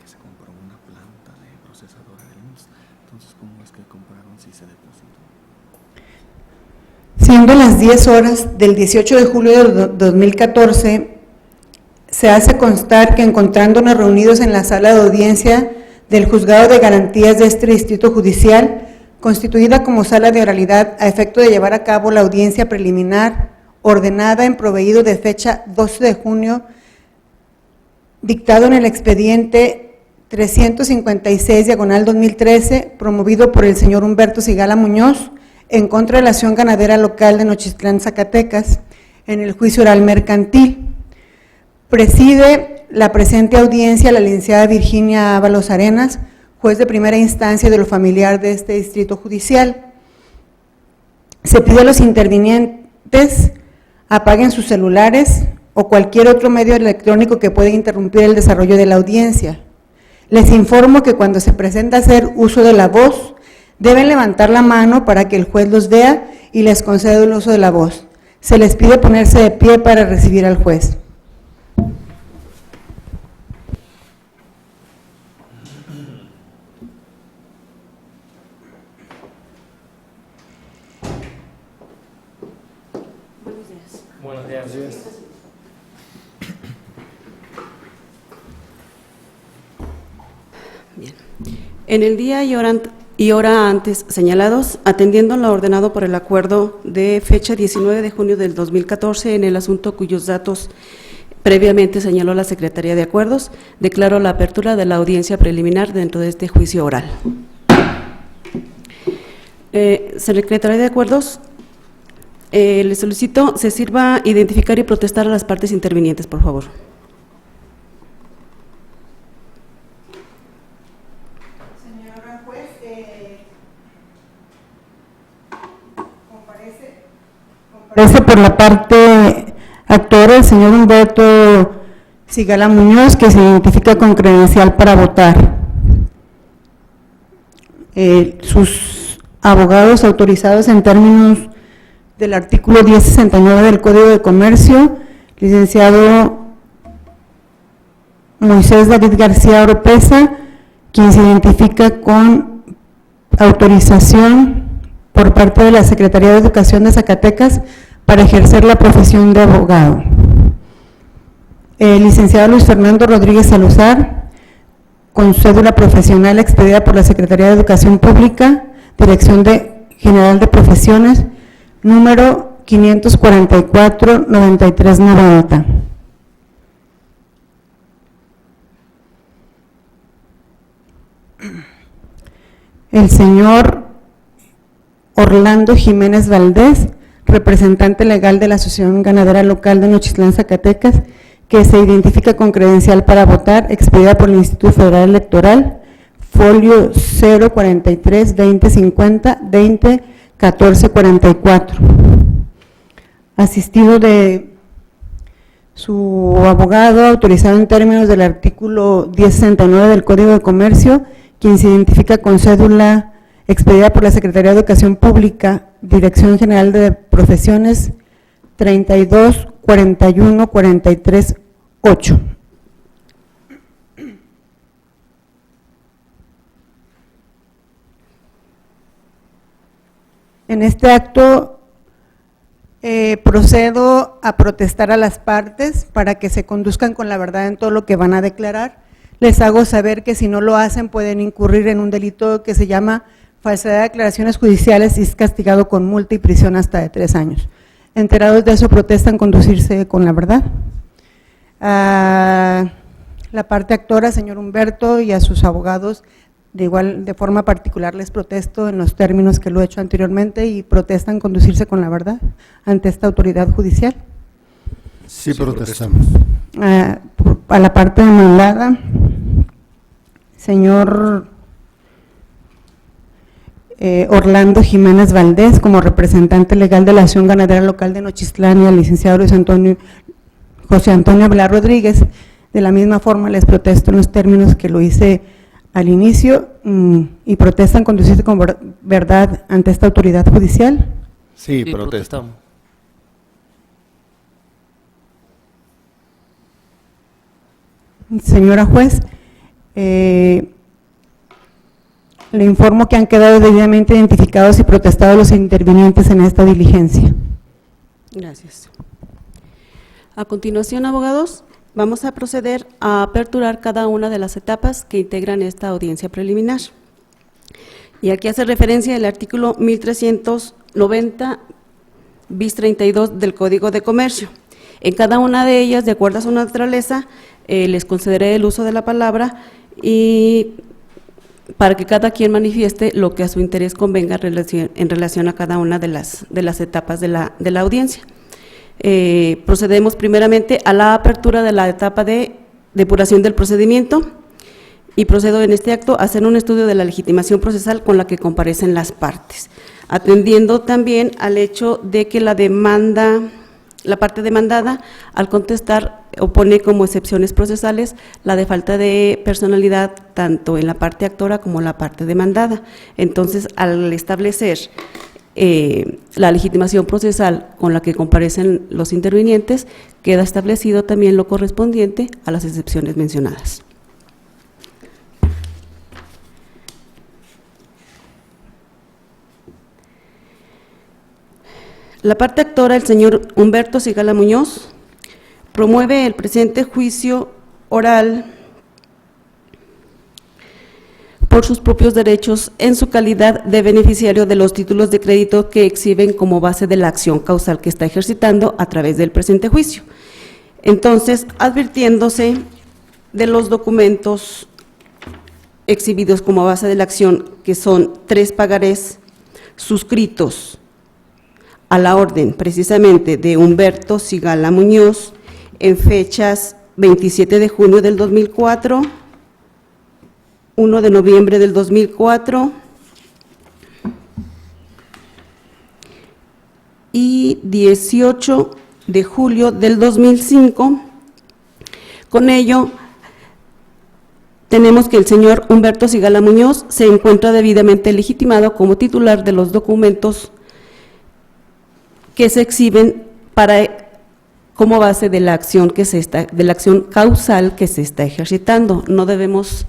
que se compró una planta de procesadora del IMSS. Entonces, ¿cómo es que compraron si se depositó? Siendo las 10 horas del 18 de julio de 2014, se hace constar que encontrándonos reunidos en la sala de audiencia del Juzgado de Garantías de este Distrito Judicial, constituida como sala de oralidad a efecto de llevar a cabo la audiencia preliminar ordenada en proveído de fecha 12 de junio, dictado en el expediente 356/2013, promovido por el señor Humberto Sigala Muñoz, en contra de la Asociación Ganadera Local de Nochistlán, Zacatecas, en el juicio oral mercantil. Preside la presente audiencia la licenciada Virginia Ábalos Arenas, juez de primera instancia de lo familiar de este distrito judicial. Se pide a los intervinientes apaguen sus celulares o cualquier otro medio electrónico que pueda interrumpir el desarrollo de la audiencia. Les informo que cuando se presenta hacer uso de la voz, deben levantar la mano para que el juez los vea y les conceda el uso de la voz. Se les pide ponerse de pie para recibir al juez. Buenos días. Bien. En el día y hora antes señalados, atendiendo lo ordenado por el acuerdo de fecha 19 de junio del 2014 en el asunto cuyos datos previamente señaló la Secretaría de Acuerdos, declaro la apertura de la audiencia preliminar dentro de este juicio oral. Secretaría de Acuerdos, le solicito se sirva identificar y protestar a las partes intervinientes, por favor. Señora juez, comparece por la parte actora el señor Humberto Sigala Muñoz, que se identifica con credencial para votar. Sus abogados autorizados en términos del artículo 1069 del Código de Comercio, licenciado Moisés David García Oropesa, quien se identifica con autorización por parte de la Secretaría de Educación de Zacatecas para ejercer la profesión de abogado. El licenciado Luis Fernando Rodríguez Saluzar, con cédula profesional expedida por la Secretaría de Educación Pública, Dirección General de Profesiones, número 544-9390. El señor Orlando Jiménez Valdés, representante legal de la Asociación Ganadera Local de Nochistlán, Zacatecas, que se identifica con credencial para votar, expedida por el Instituto Federal Electoral, folio 043-2050-20-1444. Asistido de su abogado, autorizado en términos del artículo 1069 del Código de Comercio, quien se identifica con cédula expedida por la Secretaría de Educación Pública, Dirección General de Profesiones 32-41-43-8. En este acto procedo a protestar a las partes para que se conduzcan con la verdad en todo lo que van a declarar. Les hago saber que si no lo hacen pueden incurrir en un delito que se llama falsedad de declaraciones judiciales y es castigado con multa y prisión hasta de 3 años. Enterados de eso, protestan conducirse con la verdad. A la parte actora, señor Humberto, y a sus abogados, de forma particular les protesto en los términos que lo he hecho anteriormente y protestan conducirse con la verdad ante esta autoridad judicial. Sí, protestamos. A la parte demandada, señor Orlando Jiménez Valdés, como representante legal de la Asociación Ganadera Local de Nochistlán, y al licenciado José Antonio Blas Rodríguez, de la misma forma les protesto en los términos que lo hice al inicio y protestan conducirse con verdad ante esta autoridad judicial. Sí, protestamos. Señora juez, Le informo que han quedado debidamente identificados y protestados los intervinientes en esta diligencia. Gracias. A continuación, abogados, vamos a proceder a aperturar cada una de las etapas que integran esta audiencia preliminar. Y aquí hace referencia el artículo 1390 bis 32 del Código de Comercio. En cada una de ellas, de acuerdo a su naturaleza, les concederé el uso de la palabra y para que cada quien manifieste lo que a su interés convenga en relación a cada una de las etapas de la audiencia. Procedemos primeramente a la apertura de la etapa de depuración del procedimiento y procedo en este acto a hacer un estudio de la legitimación procesal con la que comparecen las partes, atendiendo también al hecho de que la parte demandada, al contestar, opone como excepciones procesales la de falta de personalidad tanto en la parte actora como la parte demandada. Entonces, al establecer la legitimación procesal con la que comparecen los intervinientes, queda establecido también lo correspondiente a las excepciones mencionadas. La parte actora, el señor Humberto Sigala Muñoz, promueve el presente juicio oral por sus propios derechos en su calidad de beneficiario de los títulos de crédito que exhiben como base de la acción causal que está ejercitando a través del presente juicio. Entonces, advirtiéndose de los documentos exhibidos como base de la acción, que son 3 pagarés suscritos a la orden precisamente de Humberto Sigala Muñoz en fechas 27 de junio del 2004, 1 de noviembre del 2004 y 18 de julio del 2005. Con ello, tenemos que el señor Humberto Sigala Muñoz se encuentra debidamente legitimado como titular de los documentos que se exhiben como base de la acción de la acción causal que se está ejercitando. No debemos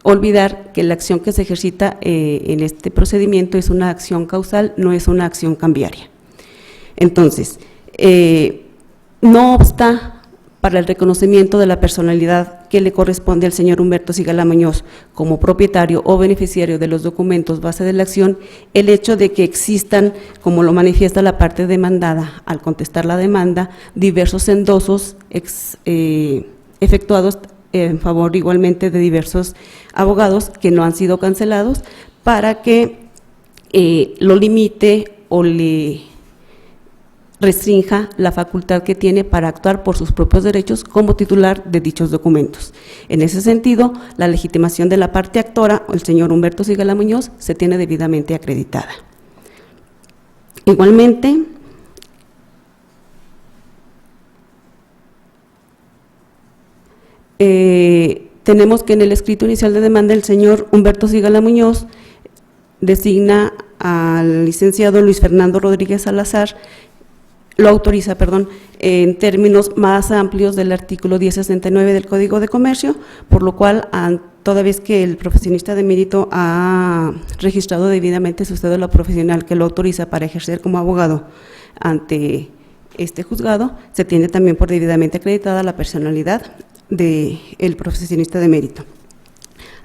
olvidar que la acción que se ejercita en este procedimiento es una acción causal, no es una acción cambiaria. Entonces, no obsta para el reconocimiento de la personalidad que le corresponde al señor Humberto Sigala Muñoz como propietario o beneficiario de los documentos base de la acción, el hecho de que existan, como lo manifiesta la parte demandada al contestar la demanda, diversos endosos efectuados en favor igualmente de diversos abogados que no han sido cancelados, para que lo limite o le restrinja la facultad que tiene para actuar por sus propios derechos como titular de dichos documentos. En ese sentido, la legitimación de la parte actora, el señor Humberto Sigala Muñoz, se tiene debidamente acreditada. Igualmente, tenemos que en el escrito inicial de demanda el señor Humberto Sigala Muñoz designa al licenciado Luis Fernando Rodríguez Salazar, lo autoriza, en términos más amplios del artículo 1069 del Código de Comercio, por lo cual, toda vez que el profesionista de mérito ha registrado debidamente su cédula profesional que lo autoriza para ejercer como abogado ante este juzgado, se tiene también por debidamente acreditada la personalidad del profesionista de mérito,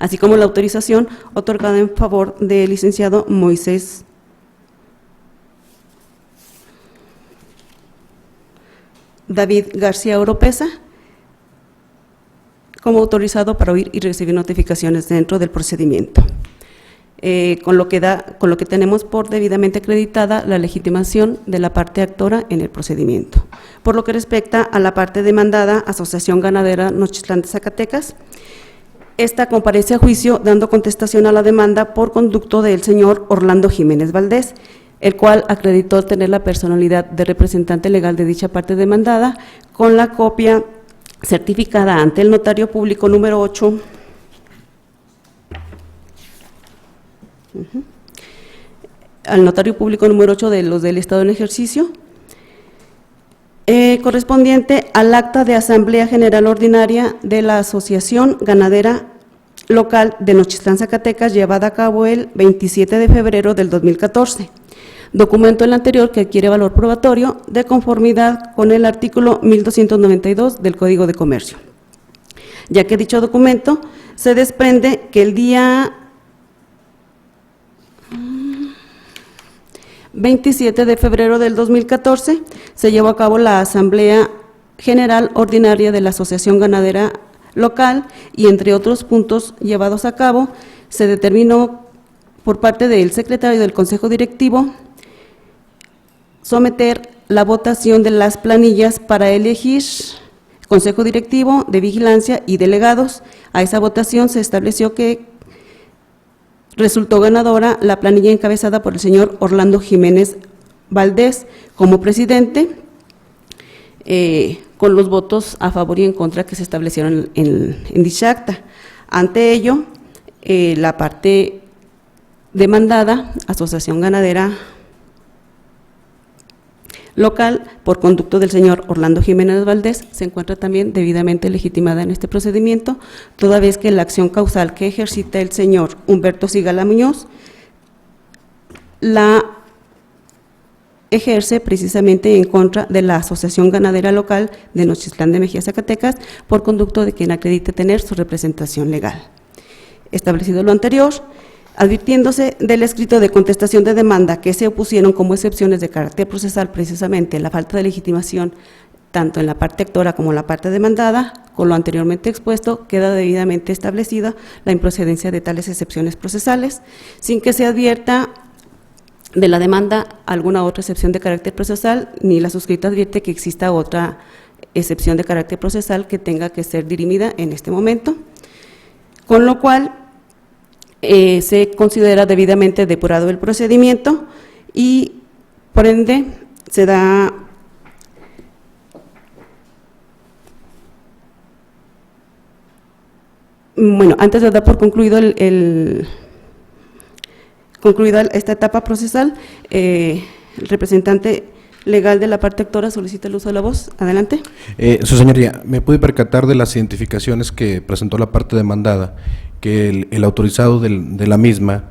así como la autorización otorgada en favor del licenciado Moisés David García Oropesa como autorizado para oír y recibir notificaciones dentro del procedimiento. Con lo que tenemos por debidamente acreditada la legitimación de la parte actora en el procedimiento. Por lo que respecta a la parte demandada, Asociación Ganadera Nochitlán de Zacatecas, esta comparece a juicio dando contestación a la demanda por conducto del señor Orlando Jiménez Valdés, el cual acreditó tener la personalidad de representante legal de dicha parte demandada, con la copia certificada ante el notario público número 8, al notario público número 8 de los del Estado en ejercicio, correspondiente al acta de Asamblea General Ordinaria de la Asociación Ganadera Local de Nochistlán, Zacatecas, llevada a cabo el 27 de febrero del 2014. Documento el anterior que adquiere valor probatorio de conformidad con el artículo 1292 del Código de Comercio, ya que dicho documento se desprende que el día 27 de febrero del 2014 se llevó a cabo la Asamblea General Ordinaria de la Asociación Ganadera Local y, entre otros puntos llevados a cabo, se determinó por parte del secretario del Consejo Directivo someter la votación de las planillas para elegir Consejo Directivo de Vigilancia y delegados. A esa votación se estableció que resultó ganadora la planilla encabezada por el señor Orlando Jiménez Valdés como presidente, con los votos a favor y en contra que se establecieron en dicha acta. Ante ello, la parte demandada, Asociación Ganadera Local, por conducto del señor Orlando Jiménez Valdés, se encuentra también debidamente legitimada en este procedimiento, toda vez que la acción causal que ejercita el señor Humberto Sigala Muñoz la ejerce precisamente en contra de la Asociación Ganadera Local de Nochistlán de Mejía, Zacatecas, por conducto de quien acredite tener su representación legal. Establecido lo anterior, advirtiéndose del escrito de contestación de demanda que se opusieron como excepciones de carácter procesal precisamente la falta de legitimación tanto en la parte actora como en la parte demandada, con lo anteriormente expuesto, queda debidamente establecida la improcedencia de tales excepciones procesales, sin que se advierta de la demanda alguna otra excepción de carácter procesal, ni la suscrita advierte que exista otra excepción de carácter procesal que tenga que ser dirimida en este momento, con lo cual se considera debidamente depurado el procedimiento y, por ende, se da bueno, antes de dar por concluido concluida esta etapa procesal, el representante legal de la parte actora solicita el uso de la voz. Adelante. Su señoría, ¿me pude percatar de las identificaciones que presentó la parte demandada, que el autorizado de la misma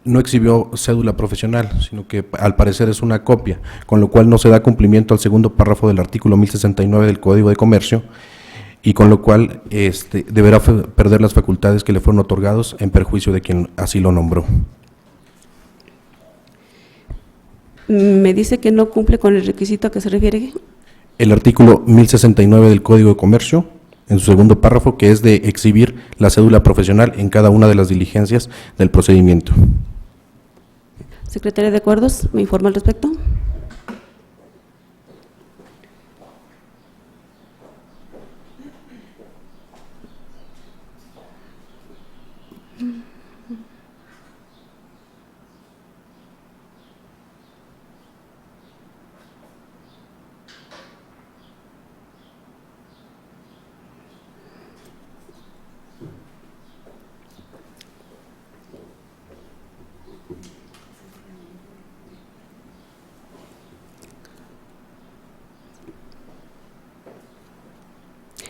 no exhibió cédula profesional, sino que al parecer es una copia, con lo cual no se da cumplimiento al segundo párrafo del artículo 1069 del Código de Comercio, y con lo cual deberá perder las facultades que le fueron otorgados en perjuicio de quien así lo nombró? Me dice que no cumple con el requisito a que se refiere. El artículo 1069 del Código de Comercio, en su segundo párrafo, que es de exhibir la cédula profesional en cada una de las diligencias del procedimiento. Secretaria de Acuerdos, ¿me informa al respecto?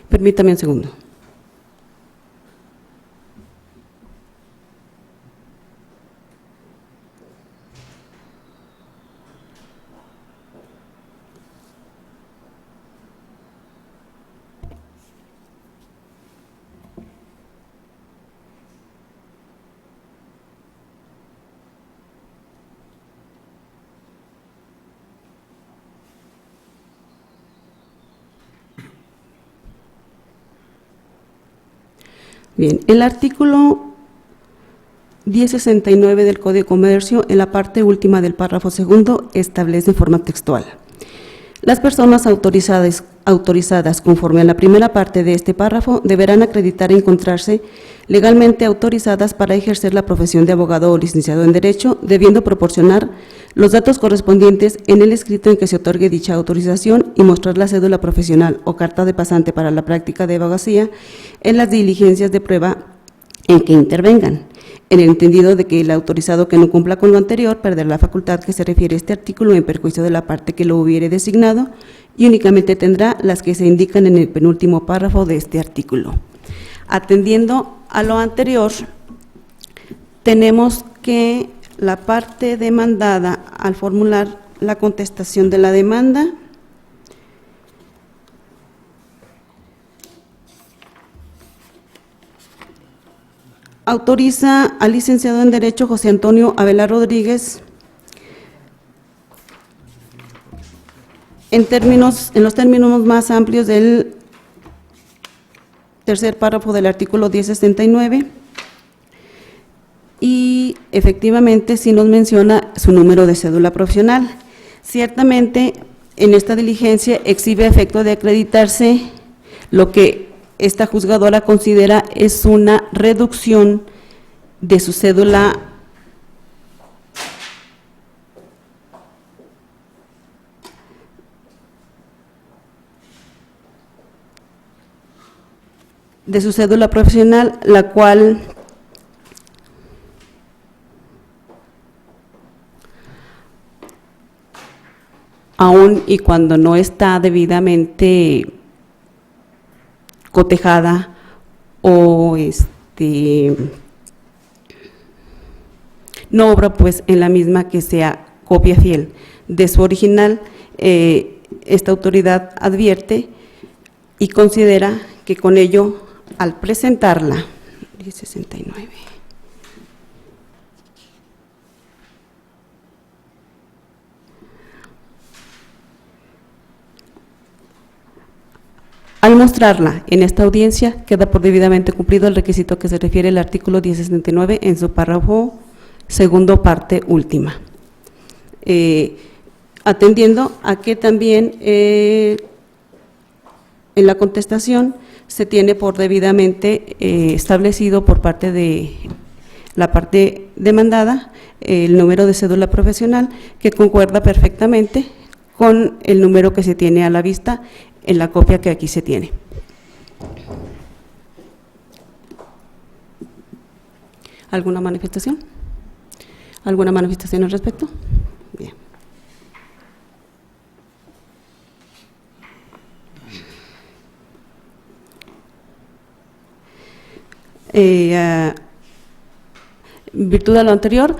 Permítame un segundo. Bien, el artículo 1069 del Código de Comercio, en la parte última del párrafo segundo, establece de forma textual: las personas autorizadas conforme a la primera parte de este párrafo deberán acreditar encontrarse legalmente autorizadas para ejercer la profesión de abogado o licenciado en Derecho, debiendo proporcionar los datos correspondientes en el escrito en que se otorgue dicha autorización y mostrar la cédula profesional o carta de pasante para la práctica de abogacía en las diligencias de prueba en que intervengan. en el entendido de que el autorizado que no cumpla con lo anterior perderá la facultad que se refiere a este artículo en perjuicio de la parte que lo hubiere designado y únicamente tendrá las que se indican en el penúltimo párrafo de este artículo. Atendiendo a lo anterior, tenemos que la parte demandada, al formular la contestación de la demanda, autoriza al licenciado en Derecho José Antonio Avelar Rodríguez en los términos más amplios del tercer párrafo del artículo 1069 y efectivamente sí nos menciona su número de cédula profesional. Ciertamente en esta diligencia exhibe efecto de acreditarse lo que esta juzgadora considera es una reducción de su cédula profesional, la cual aun y cuando no está debidamente cotejada o no obra pues en la misma que sea copia fiel de su original, esta autoridad advierte y considera que con ello, al presentarla, 1069, al mostrarla en esta audiencia, queda por debidamente cumplido el requisito que se refiere al artículo 1069 en su párrafo segundo, parte última. Atendiendo a que también en la contestación se tiene por debidamente establecido por parte de la parte demandada el número de cédula profesional que concuerda perfectamente con el número que se tiene a la vista en la copia que aquí se tiene. ¿Alguna manifestación? ¿Alguna manifestación al respecto? Bien. Virtud de lo anterior,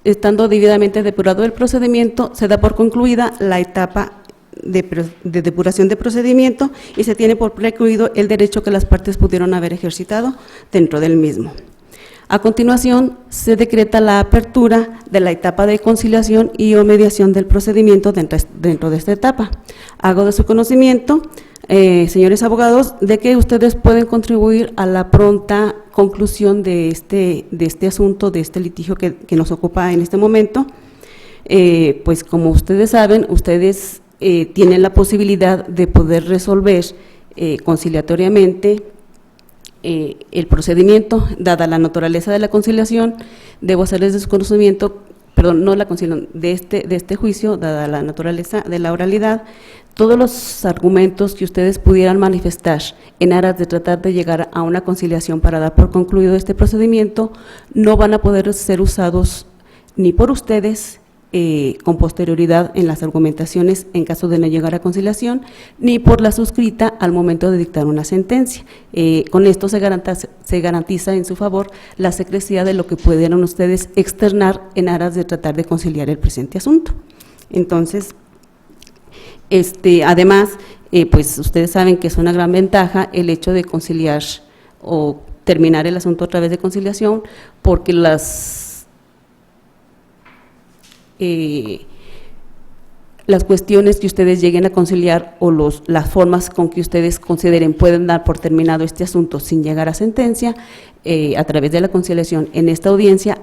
estando debidamente depurado el procedimiento, se da por concluida la etapa de depuración de procedimiento y se tiene por precluido el derecho que las partes pudieron haber ejercitado dentro del mismo. A continuación, se decreta la apertura de la etapa de conciliación y o mediación del procedimiento dentro de esta etapa. Hago de su conocimiento, señores abogados, de que ustedes pueden contribuir a la pronta conclusión de este asunto, de este litigio que nos ocupa en este momento. Pues como ustedes saben, ustedes tienen la posibilidad de poder resolver conciliatoriamente el procedimiento. Dada la naturaleza de la conciliación, debo hacerles de su conocimiento, perdón, no la conciliación, de este juicio, dada la naturaleza de la oralidad, todos los argumentos que ustedes pudieran manifestar en aras de tratar de llegar a una conciliación para dar por concluido este procedimiento, no van a poder ser usados ni por ustedes con posterioridad en las argumentaciones en caso de no llegar a conciliación, ni por la suscrita al momento de dictar una sentencia. Con esto se garantiza en su favor la secrecía de lo que pudieran ustedes externar en aras de tratar de conciliar el presente asunto. Entonces, además, pues ustedes saben que es una gran ventaja el hecho de conciliar o terminar el asunto a través de conciliación, porque las cuestiones que ustedes lleguen a conciliar o las formas con que ustedes consideren pueden dar por terminado este asunto sin llegar a sentencia, a través de la conciliación en esta audiencia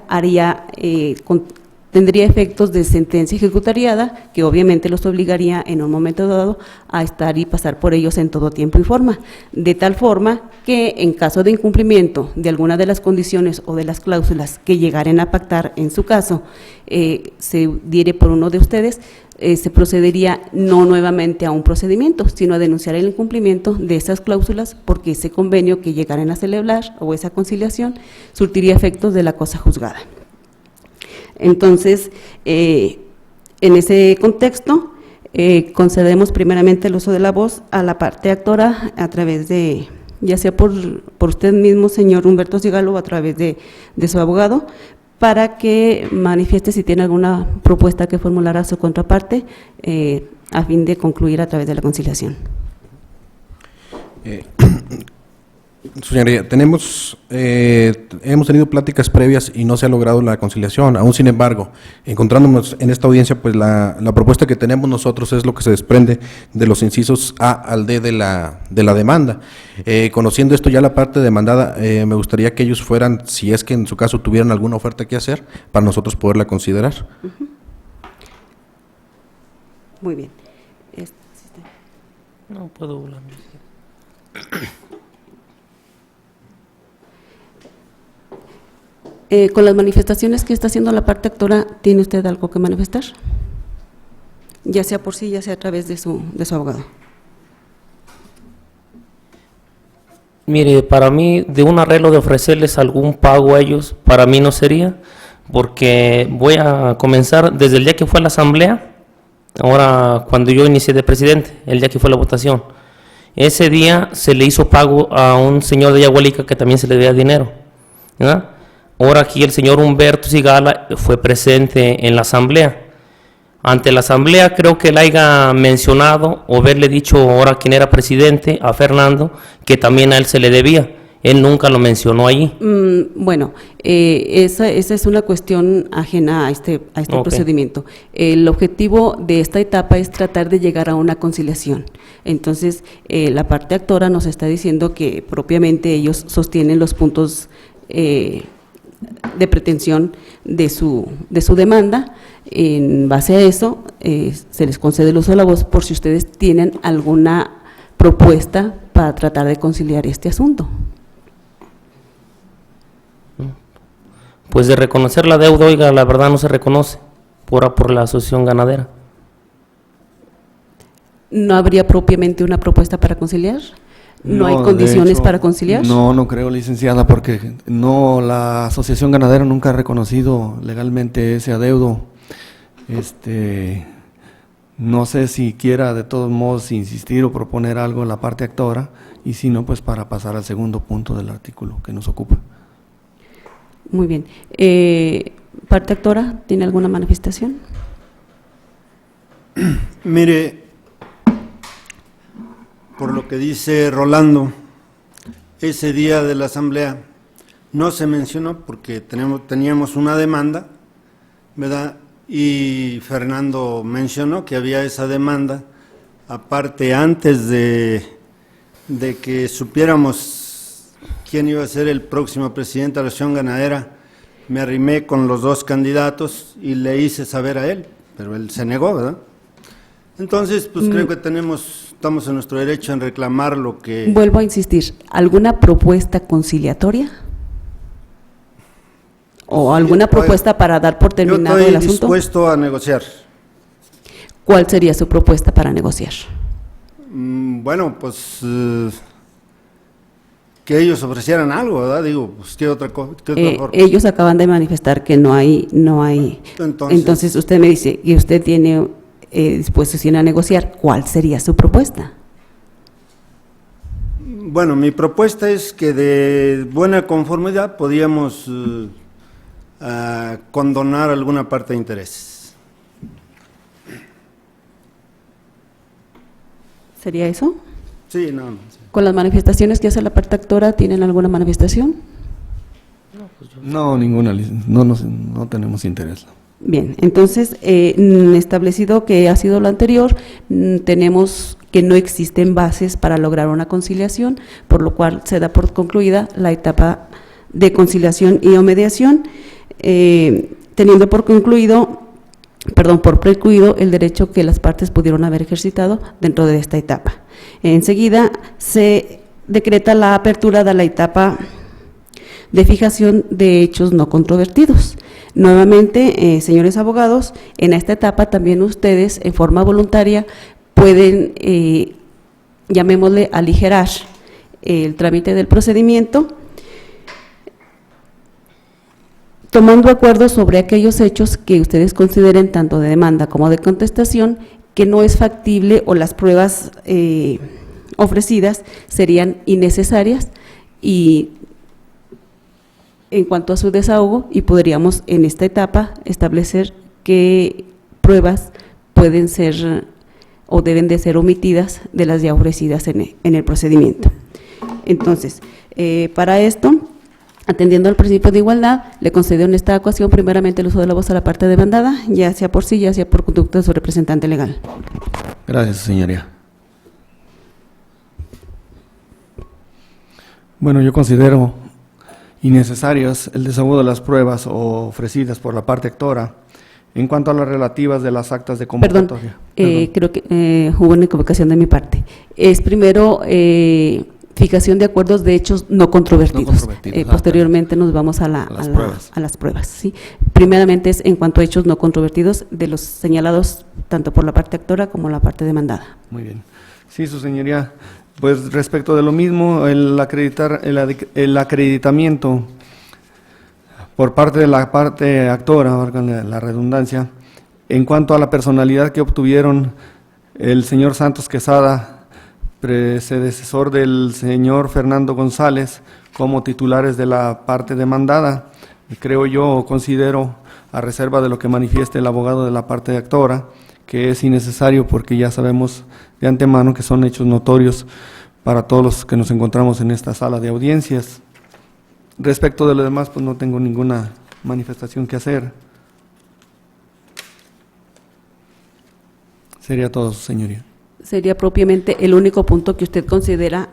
tendría efectos de sentencia ejecutariada, que obviamente los obligaría en un momento dado a estar y pasar por ellos en todo tiempo y forma, de tal forma que en caso de incumplimiento de alguna de las condiciones o de las cláusulas que llegaren a pactar en su caso, se diere por uno de ustedes, se procedería no nuevamente a un procedimiento, sino a denunciar el incumplimiento de esas cláusulas, porque ese convenio que llegaran a celebrar o esa conciliación surtiría efectos de la cosa juzgada. Entonces, en ese contexto, concedemos primeramente el uso de la voz a la parte actora a través de, ya sea por usted mismo, señor Humberto Sigalo, o a través de su abogado, para que manifieste si tiene alguna propuesta que formular a su contraparte a fin de concluir a través de la conciliación. Señoría, hemos tenido pláticas previas y no se ha logrado la conciliación. Aún sin embargo, encontrándonos en esta audiencia, pues la propuesta que tenemos nosotros es lo que se desprende de los incisos A al D de la demanda. Conociendo esto ya la parte demandada, me gustaría que ellos fueran, si es que en su caso tuvieran alguna oferta que hacer, para nosotros poderla considerar. Muy bien. No puedo hablar. Con las manifestaciones que está haciendo la parte actora, ¿tiene usted algo que manifestar? Ya sea por sí, ya sea a través de su abogado. Mire, para mí, de un arreglo de ofrecerles algún pago a ellos, para mí no sería, porque voy a comenzar desde el día que fue la asamblea, ahora cuando yo inicié de presidente, el día que fue la votación. Ese día se le hizo pago a un señor de Yagualica que también se le debía dinero, ¿verdad? Ahora aquí el señor Humberto Sigala fue presente en la asamblea. Ante la asamblea creo que él haya mencionado o haberle dicho ahora quien era presidente, a Fernando, que también a él se le debía. Él nunca lo mencionó allí. Bueno, esa es una cuestión ajena a este Okay. procedimiento. El objetivo de esta etapa es tratar de llegar a una conciliación. Entonces, la parte actora nos está diciendo que propiamente ellos sostienen los puntos de pretensión de su demanda. En base a eso, se les concede el uso de la voz por si ustedes tienen alguna propuesta para tratar de conciliar este asunto. Pues de reconocer la deuda, oiga, la verdad no se reconoce por la asociación ganadera. ¿No habría propiamente una propuesta para conciliar? ¿No hay de condiciones hecho, para conciliar? No creo, licenciada, porque la Asociación Ganadera nunca ha reconocido legalmente ese adeudo. No sé si quiera de todos modos insistir o proponer algo en la parte actora, y si no, pues para pasar al segundo punto del artículo que nos ocupa. Muy bien. ¿Parte actora tiene alguna manifestación? Mire, por lo que dice Rolando, ese día de la asamblea no se mencionó porque teníamos una demanda, ¿verdad? Y Fernando mencionó que había esa demanda. Aparte, antes de que supiéramos quién iba a ser el próximo presidente de la Asociación Ganadera, me arrimé con los dos candidatos y le hice saber a él, pero él se negó, ¿verdad? Entonces, pues creo que estamos en nuestro derecho en reclamar lo que… Vuelvo a insistir, ¿alguna propuesta conciliatoria? ¿O alguna propuesta para dar por terminado el asunto? Yo estoy dispuesto a negociar. ¿Cuál sería su propuesta para negociar? Bueno, pues que ellos ofrecieran algo, ¿verdad? Digo, pues qué otra forma. Ellos acaban de manifestar que no hay. Entonces usted me dice, y usted tiene disposición a negociar, ¿cuál sería su propuesta? Bueno, mi propuesta es que de buena conformidad podíamos condonar alguna parte de intereses. ¿Sería eso? Sí, no. Sí. ¿Con las manifestaciones que hace la parte actora tienen alguna manifestación? No, ninguna, no tenemos interés. Bien, entonces, establecido que ha sido lo anterior, tenemos que no existen bases para lograr una conciliación, por lo cual se da por concluida la etapa de conciliación y o mediación. teniendo por precluido el derecho que las partes pudieron haber ejercitado dentro de esta etapa. Enseguida se decreta la apertura de la etapa de fijación de hechos no controvertidos. Nuevamente, señores abogados, en esta etapa también ustedes en forma voluntaria pueden, llamémosle, aligerar el trámite del procedimiento, tomando acuerdo sobre aquellos hechos que ustedes consideren, tanto de demanda como de contestación, que no es factible o las pruebas ofrecidas serían innecesarias y en cuanto a su desahogo, y podríamos en esta etapa establecer qué pruebas pueden ser o deben de ser omitidas de las ya ofrecidas en el procedimiento. Entonces, para esto, atendiendo al principio de igualdad, le concedió en esta ocasión primeramente el uso de la voz a la parte demandada, ya sea por sí, ya sea por conducta de su representante legal. Gracias, señoría. Bueno, yo considero innecesarios el desahogo de las pruebas ofrecidas por la parte actora en cuanto a las relativas de las actas de convocatoria. Creo que hubo una equivocación de mi parte. Es primero fijación de acuerdos de hechos no controvertidos. Posteriormente nos vamos a las pruebas. ¿Sí? Primeramente es en cuanto a hechos no controvertidos de los señalados tanto por la parte actora como la parte demandada. Muy bien. Sí, su señoría. Pues respecto de lo mismo, el acreditamiento por parte de la parte actora, valga la redundancia, en cuanto a la personalidad que obtuvieron el señor Santos Quesada, predecesor del señor Fernando González, como titulares de la parte demandada, creo yo, considero, a reserva de lo que manifieste el abogado de la parte actora, que es innecesario porque ya sabemos de antemano que son hechos notorios para todos los que nos encontramos en esta sala de audiencias. Respecto de lo demás, pues no tengo ninguna manifestación que hacer. Sería todo, señoría. Sería propiamente el único punto que usted considera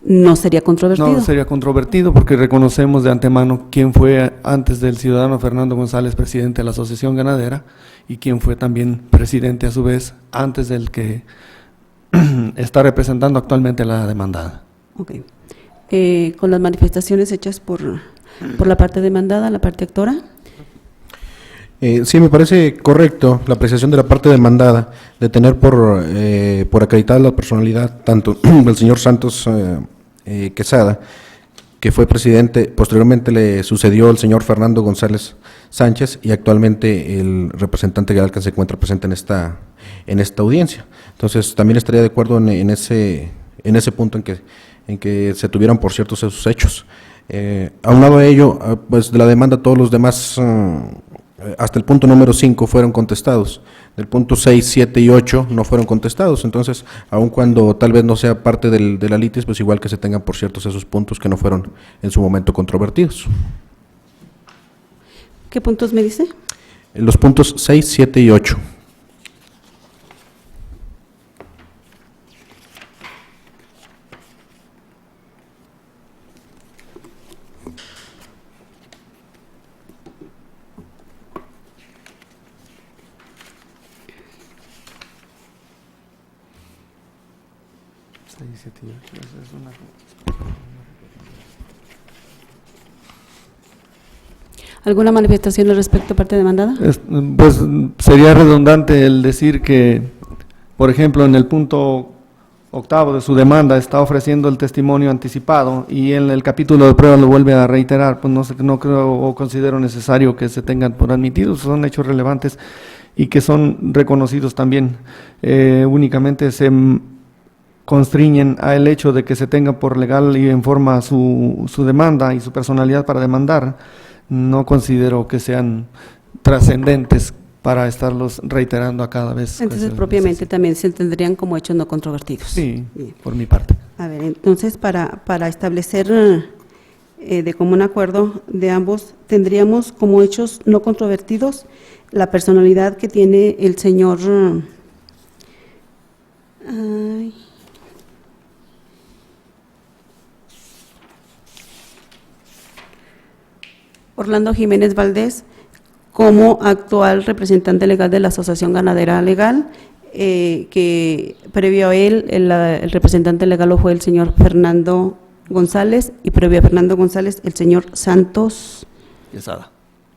no sería controvertido. No sería controvertido porque reconocemos de antemano quién fue antes del ciudadano Fernando González presidente de la Asociación Ganadera y quién fue también presidente a su vez antes del que está representando actualmente la demandada. Ok. Con las manifestaciones hechas por la parte demandada, la parte actora. Sí, me parece correcto la apreciación de la parte demandada de tener por acreditada la personalidad tanto del señor Santos Quesada, que fue presidente, posteriormente le sucedió el señor Fernando González Sánchez y actualmente el representante legal que se encuentra presente en esta audiencia. Entonces, también estaría de acuerdo en ese punto en que se tuvieran por ciertos esos hechos. Aunado a ello, pues de la demanda todos los demás hasta el punto número 5 fueron contestados, del punto 6, 7 y 8 no fueron contestados, entonces, aun cuando tal vez no sea parte de la litis, pues igual que se tengan por ciertos esos puntos que no fueron en su momento controvertidos. ¿Qué puntos me dice? Los puntos 6, 7 y 8. ¿Alguna manifestación al respecto, parte demandada? Pues sería redundante el decir que, por ejemplo, en el punto 8 de su demanda está ofreciendo el testimonio anticipado y en el capítulo de prueba lo vuelve a reiterar, pues no creo o considero necesario que se tengan por admitidos, son hechos relevantes y que son reconocidos también. Únicamente se constriñen al hecho de que se tenga por legal y en forma su demanda y su personalidad para demandar. No considero que sean trascendentes para estarlos reiterando a cada vez. Entonces, propiamente también se entenderían como hechos no controvertidos. Sí, bien. Por mi parte. A ver, entonces, para establecer de común acuerdo de ambos, tendríamos como hechos no controvertidos la personalidad que tiene el señor Orlando Jiménez Valdés como actual representante legal de la Asociación Ganadera Legal, que previo a él, el representante legal lo fue el señor Fernando González, y previo a Fernando González, el señor Santos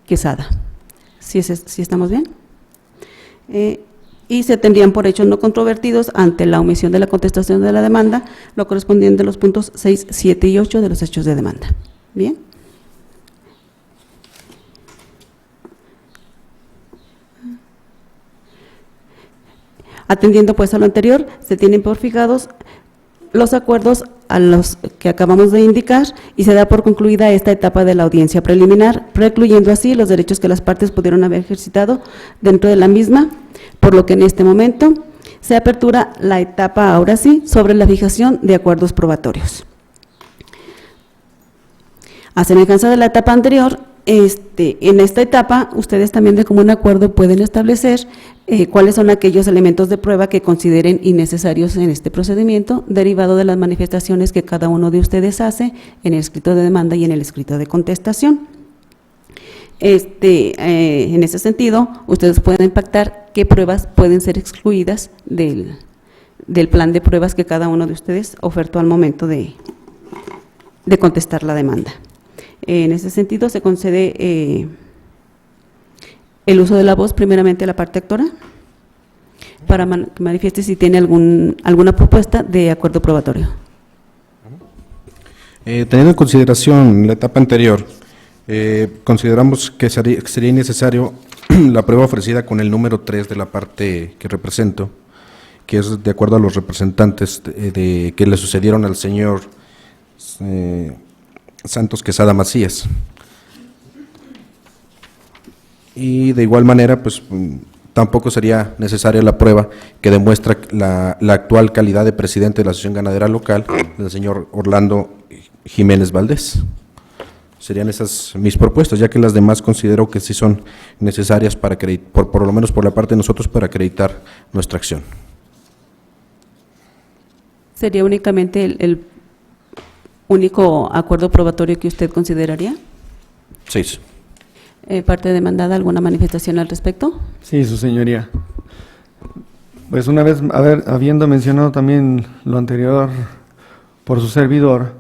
Quesada. ¿Sí estamos bien? Y se tendrían por hechos no controvertidos ante la omisión de la contestación de la demanda, lo correspondiente a los puntos 6, 7 y 8 de los hechos de demanda. Bien. Atendiendo pues a lo anterior, se tienen por fijados los acuerdos a los que acabamos de indicar y se da por concluida esta etapa de la audiencia preliminar, precluyendo así los derechos que las partes pudieron haber ejercitado dentro de la misma, por lo que en este momento se apertura la etapa, ahora sí, sobre la fijación de acuerdos probatorios. A semejanza de la etapa anterior, en esta etapa, ustedes también de común acuerdo pueden establecer cuáles son aquellos elementos de prueba que consideren innecesarios en este procedimiento, derivado de las manifestaciones que cada uno de ustedes hace en el escrito de demanda y en el escrito de contestación. En ese sentido, ustedes pueden pactar qué pruebas pueden ser excluidas del plan de pruebas que cada uno de ustedes ofertó al momento de contestar la demanda. En ese sentido, se concede el uso de la voz primeramente a la parte actora para que manifieste si tiene alguna propuesta de acuerdo probatorio. Teniendo en consideración la etapa anterior, consideramos que sería innecesario la prueba ofrecida con el número 3 de la parte que represento, que es de acuerdo a los representantes que le sucedieron al señor Santos Quesada Macías. Y de igual manera, pues tampoco sería necesaria la prueba que demuestra la actual calidad de presidente de la Asociación Ganadera Local, del señor Orlando Jiménez Valdés. Serían esas mis propuestas, ya que las demás considero que sí son necesarias para por lo menos por la parte de nosotros, para acreditar nuestra acción. ¿Sería únicamente el único acuerdo probatorio que usted consideraría? Sí. Parte demandada, ¿alguna manifestación al respecto? Sí, su señoría. Pues una vez habiendo mencionado también lo anterior por su servidor,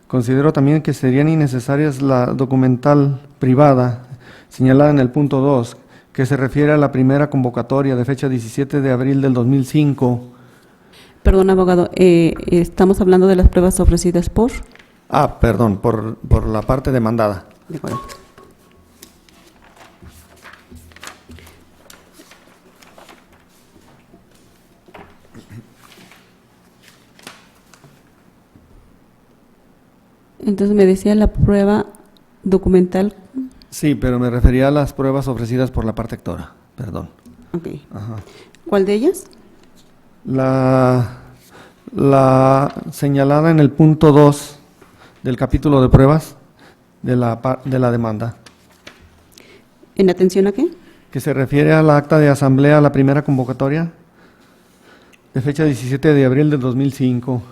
considero también que serían innecesarias la documental privada señalada en el punto 2, que se refiere a la primera convocatoria de fecha 17 de abril del 2005. Perdón, abogado, estamos hablando de las pruebas ofrecidas por… Perdón, por la parte demandada. De acuerdo. Entonces me decía la prueba documental. Sí, pero me refería a las pruebas ofrecidas por la parte actora, perdón. Ok. Ajá. ¿Cuál de ellas? La señalada en el punto 2 del capítulo de pruebas de la demanda. ¿En atención a qué? Que se refiere al acta de asamblea, la primera convocatoria, de fecha 17 de abril del 2005.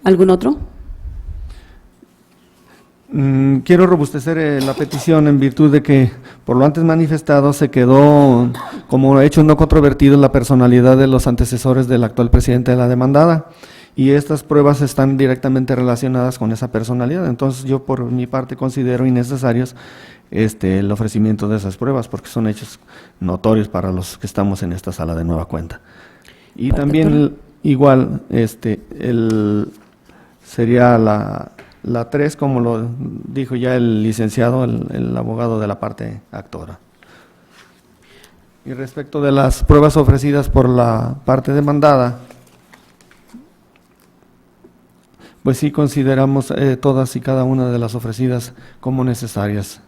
¿Algún otro? Quiero robustecer la petición en virtud de que, por lo antes manifestado, se quedó como hechos no controvertidos la personalidad de los antecesores del actual presidente de la demandada, y estas pruebas están directamente relacionadas con esa personalidad. Entonces yo por mi parte considero innecesarios el ofrecimiento de esas pruebas, porque son hechos notorios para los que estamos en esta sala de nueva cuenta. Y también igual sería la 3, como lo dijo ya el licenciado, el abogado de la parte actora. Y respecto de las pruebas ofrecidas por la parte demandada, pues sí consideramos todas y cada una de las ofrecidas como necesarias.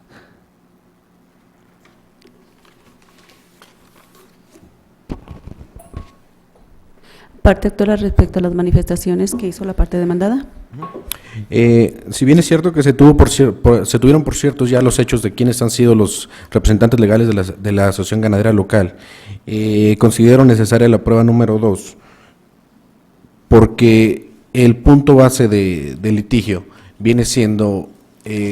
Parte actora respecto a las manifestaciones que hizo la parte demandada. Si bien es cierto que se tuvieron por ciertos ya los hechos de quiénes han sido los representantes legales de la Asociación Ganadera Local, considero necesaria la prueba número 2, porque el punto base de litigio viene siendo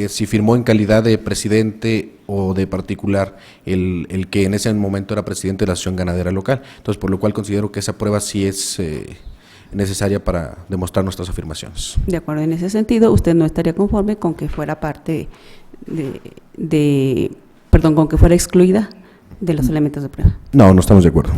si firmó en calidad de presidente o de particular el que en ese momento era presidente de la Asociación Ganadera Local. Entonces, por lo cual considero que esa prueba sí es necesaria para demostrar nuestras afirmaciones. De acuerdo, en ese sentido, usted no estaría conforme con que fuera parte con que fuera excluida de los elementos de prueba. No, no estamos de acuerdo.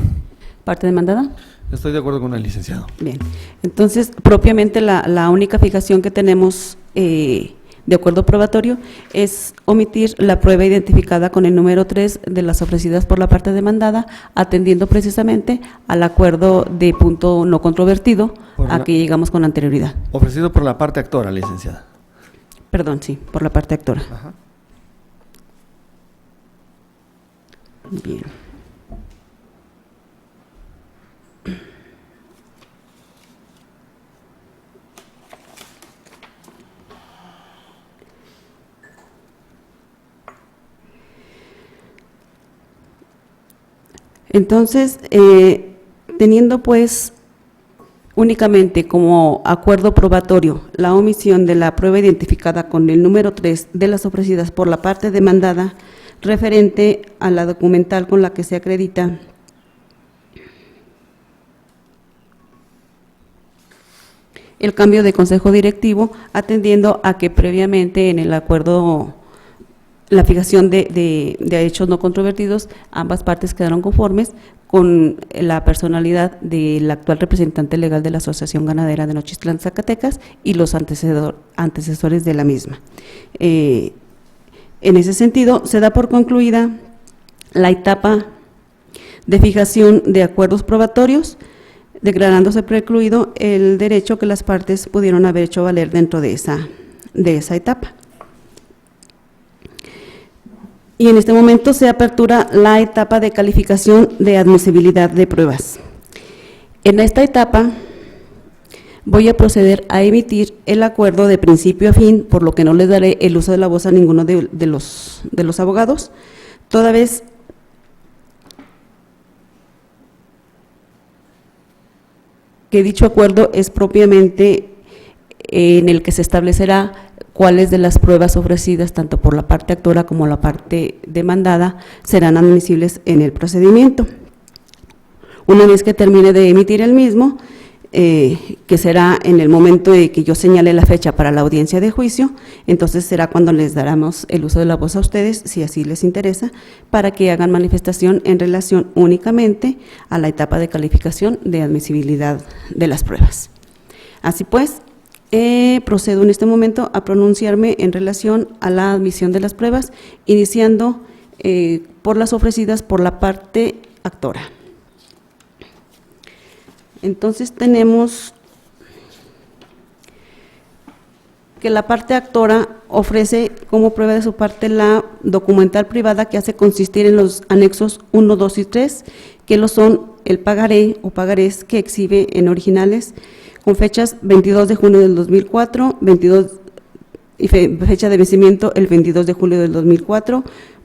¿Parte demandada? Estoy de acuerdo con el licenciado. Bien, entonces propiamente la única fijación que tenemos de acuerdo probatorio es omitir la prueba identificada con el número 3 de las ofrecidas por la parte demandada, atendiendo precisamente al acuerdo de punto no controvertido a que llegamos con anterioridad. Ofrecido por la parte actora, licenciada. Perdón, sí, por la parte actora. Ajá. Bien. Entonces, teniendo pues únicamente como acuerdo probatorio la omisión de la prueba identificada con el número 3 de las ofrecidas por la parte demandada referente a la documental con la que se acredita el cambio de consejo directivo, atendiendo a que previamente en el acuerdo, la fijación de hechos no controvertidos, ambas partes quedaron conformes con la personalidad del actual representante legal de la Asociación Ganadera de Nochistlán, Zacatecas, y los antecesores de la misma. En ese sentido, se da por concluida la etapa de fijación de acuerdos probatorios, declarándose precluido el derecho que las partes pudieron haber hecho valer dentro de esa etapa. Y en este momento se apertura la etapa de calificación de admisibilidad de pruebas. En esta etapa voy a proceder a emitir el acuerdo de principio a fin, por lo que no les daré el uso de la voz a ninguno de los abogados, toda vez que dicho acuerdo es propiamente en el que se establecerá cuáles de las pruebas ofrecidas, tanto por la parte actora como la parte demandada, serán admisibles en el procedimiento. Una vez que termine de emitir el mismo, que será en el momento de que yo señale la fecha para la audiencia de juicio, entonces será cuando les daremos el uso de la voz a ustedes, si así les interesa, para que hagan manifestación en relación únicamente a la etapa de calificación de admisibilidad de las pruebas. Así pues, procedo en este momento a pronunciarme en relación a la admisión de las pruebas, iniciando por las ofrecidas por la parte actora. Entonces tenemos que la parte actora ofrece como prueba de su parte la documental privada que hace consistir en los anexos 1, 2 y 3, que lo son el pagaré o pagarés que exhibe en originales con fechas 22 de junio del 2004, 22 y fecha de vencimiento el 22 de julio del 2004,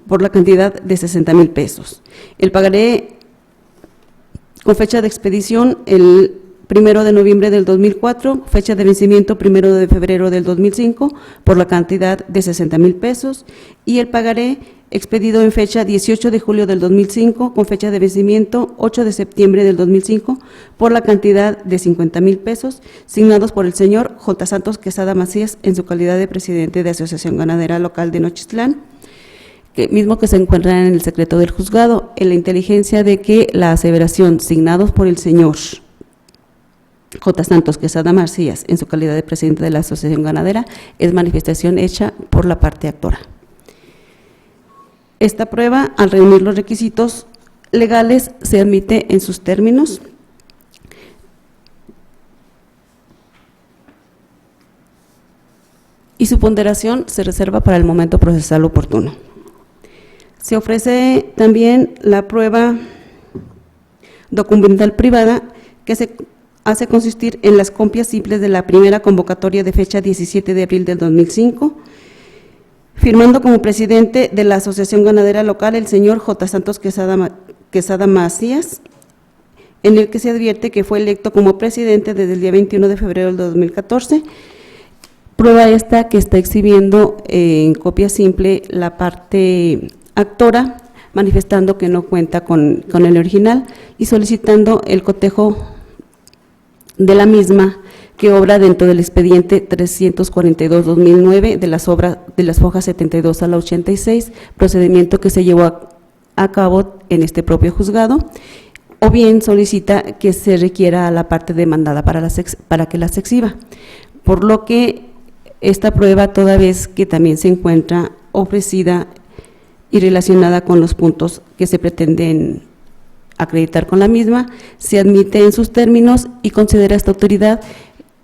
por la cantidad de 60,000 pesos. El pagaré con fecha de expedición el 1 de noviembre del 2004, fecha de vencimiento 1 de febrero del 2005, por la cantidad de 60,000 pesos, y el pagaré expedido en fecha 18 de julio del 2005, con fecha de vencimiento 8 de septiembre del 2005, por la cantidad de 50,000 pesos, signados por el señor J. Santos Quesada Macías, en su calidad de presidente de Asociación Ganadera Local de Nochistlán, mismo que se encuentra en el secreto del juzgado, en la inteligencia de que la aseveración signados por el señor J. Santos Quesada Macías, en su calidad de presidente de la Asociación Ganadera, es manifestación hecha por la parte actora. Esta prueba, al reunir los requisitos legales, se admite en sus términos. Y su ponderación se reserva para el momento procesal oportuno. Se ofrece también la prueba documental privada que se hace consistir en las copias simples de la primera convocatoria de fecha 17 de abril del 2005, firmando como presidente de la Asociación Ganadera Local el señor J. Santos Quesada Macías, en el que se advierte que fue electo como presidente desde el día 21 de febrero del 2014, Prueba esta que está exhibiendo en copia simple la parte actora, manifestando que no cuenta con el original y solicitando el cotejo de la misma que obra dentro del expediente 342-2009 de las hojas 72 a la 86, procedimiento que se llevó a cabo en este propio juzgado, o bien solicita que se requiera a la parte demandada para que las exhiba, por lo que esta prueba, toda vez que también se encuentra ofrecida y relacionada con los puntos que se pretenden acreditar con la misma, se admite en sus términos y considera esta autoridad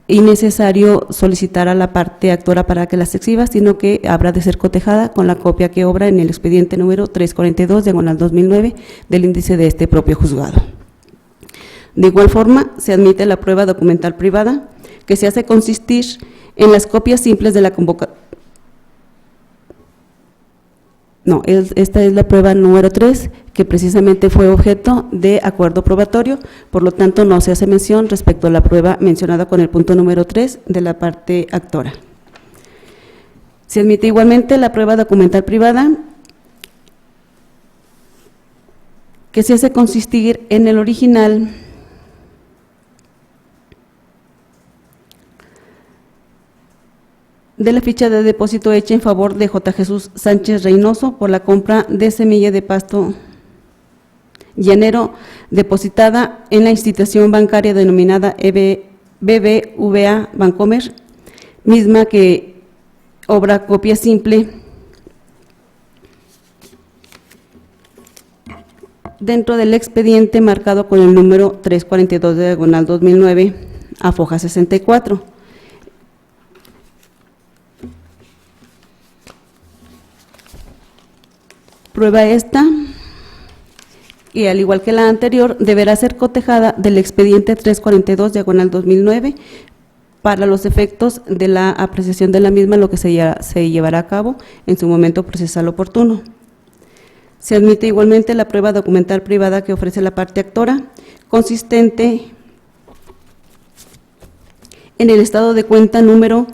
innecesario solicitar a la parte actora para que las exhiba, sino que habrá de ser cotejada con la copia que obra en el expediente número 342/2009 del índice de este propio juzgado. De igual forma, se admite la prueba documental privada que se hace consistir en las copias simples de la convocatoria. No, esta es la prueba número 3, que precisamente fue objeto de acuerdo probatorio, por lo tanto no se hace mención respecto a la prueba mencionada con el punto número 3 de la parte actora. Se admite igualmente la prueba documental privada, que se hace consistir en el original de la ficha de depósito hecha en favor de J. Jesús Sánchez Reynoso por la compra de semilla de pasto llanero depositada en la institución bancaria denominada BBVA Bancomer, misma que obra copia simple dentro del expediente marcado con el número 342/2009 a foja 64. Prueba esta, y al igual que la anterior, deberá ser cotejada del expediente 342/2009 para los efectos de la apreciación de la misma, lo que se llevará a cabo en su momento procesal oportuno. Se admite igualmente la prueba documental privada que ofrece la parte actora, consistente en el estado de cuenta número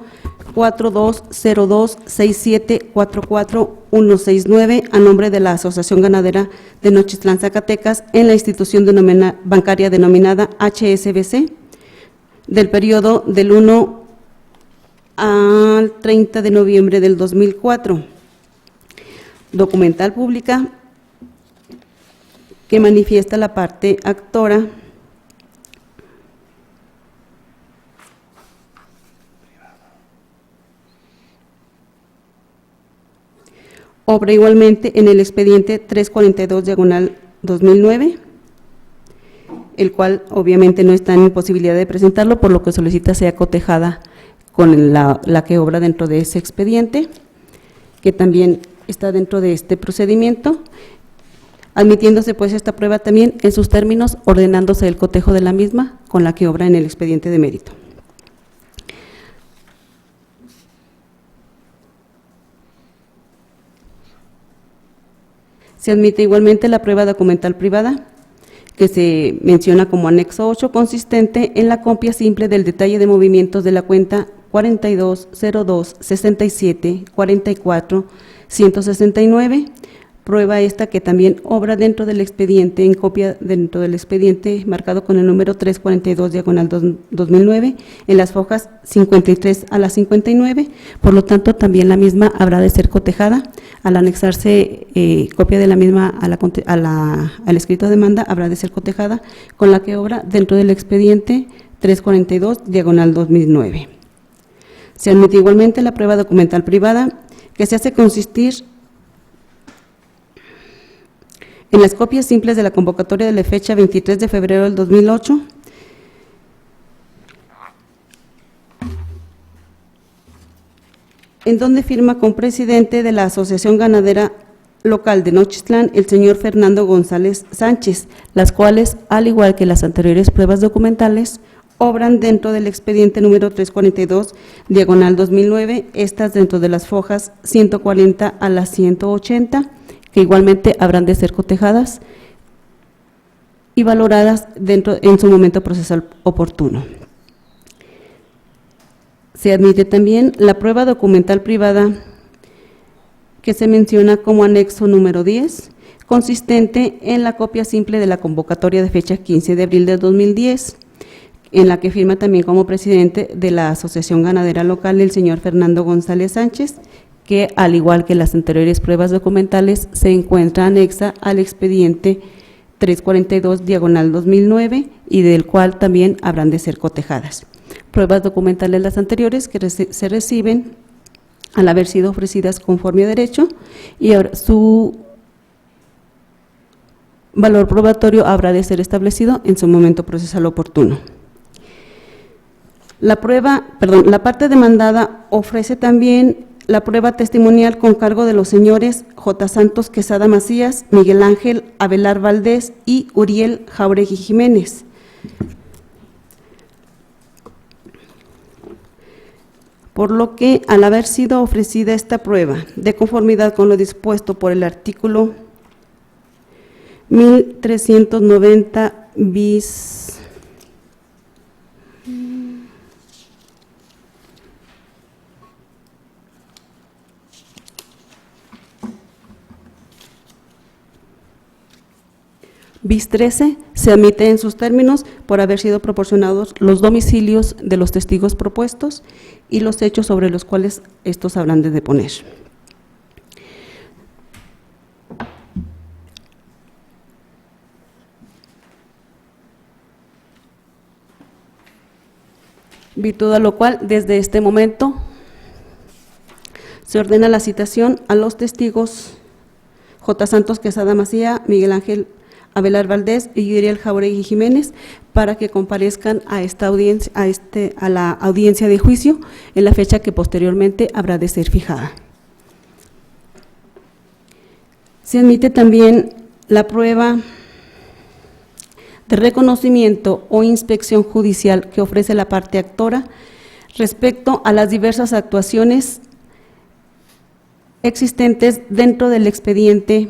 420267444169 a nombre de la Asociación Ganadera de Nochitlán, Zacatecas, en la institución bancaria denominada HSBC, del periodo del 1 al 30 de noviembre del 2004. Documental pública que manifiesta la parte actora obra igualmente en el expediente 342/2009, el cual obviamente no está en posibilidad de presentarlo, por lo que solicita sea cotejada con la que obra dentro de ese expediente, que también está dentro de este procedimiento, admitiéndose pues esta prueba también en sus términos, ordenándose el cotejo de la misma con la que obra en el expediente de mérito. Se admite igualmente la prueba documental privada, que se menciona como anexo 8, consistente en la copia simple del detalle de movimientos de la cuenta 42026744-169, prueba esta que también obra dentro del expediente, en copia dentro del expediente marcado con el número 342/2009 en las hojas 53 a la 59, por lo tanto también la misma habrá de ser cotejada. Al anexarse copia de la misma al escrito de demanda, habrá de ser cotejada con la que obra dentro del expediente 342/2009. Se admite igualmente la prueba documental privada, que se hace consistir en las copias simples de la convocatoria de la fecha 23 de febrero del 2008, en donde firma con presidente de la Asociación Ganadera Local de Nochitlán, el señor Fernando González Sánchez, las cuales, al igual que las anteriores pruebas documentales, obran dentro del expediente número 342/2009, estas dentro de las fojas 140 a las 180, que igualmente habrán de ser cotejadas y valoradas en su momento procesal oportuno. Se admite también la prueba documental privada que se menciona como anexo número 10, consistente en la copia simple de la convocatoria de fecha 15 de abril de 2010, en la que firma también como presidente de la Asociación Ganadera Local el señor Fernando González Sánchez, que al igual que las anteriores pruebas documentales se encuentra anexa al expediente 342/2009 y del cual también habrán de ser cotejadas. Pruebas documentales las anteriores que se reciben al haber sido ofrecidas conforme a derecho y ahora su valor probatorio habrá de ser establecido en su momento procesal oportuno. La parte demandada ofrece también la prueba testimonial con cargo de los señores J. Santos Quesada Macías, Miguel Ángel Avelar Valdés y Uriel Jauregui Jiménez. Por lo que, al haber sido ofrecida esta prueba de conformidad con lo dispuesto por el artículo 1390 bis bis 13, se admite en sus términos por haber sido proporcionados los domicilios de los testigos propuestos y los hechos sobre los cuales estos habrán de deponer. Virtud a lo cual, desde este momento, se ordena la citación a los testigos J. Santos Quesada Macías, Miguel Ángel Avelar Valdés y Uriel Jauregui Jiménez para que comparezcan a esta audiencia, a la audiencia de juicio en la fecha que posteriormente habrá de ser fijada. Se admite también la prueba de reconocimiento o inspección judicial que ofrece la parte actora respecto a las diversas actuaciones existentes dentro del expediente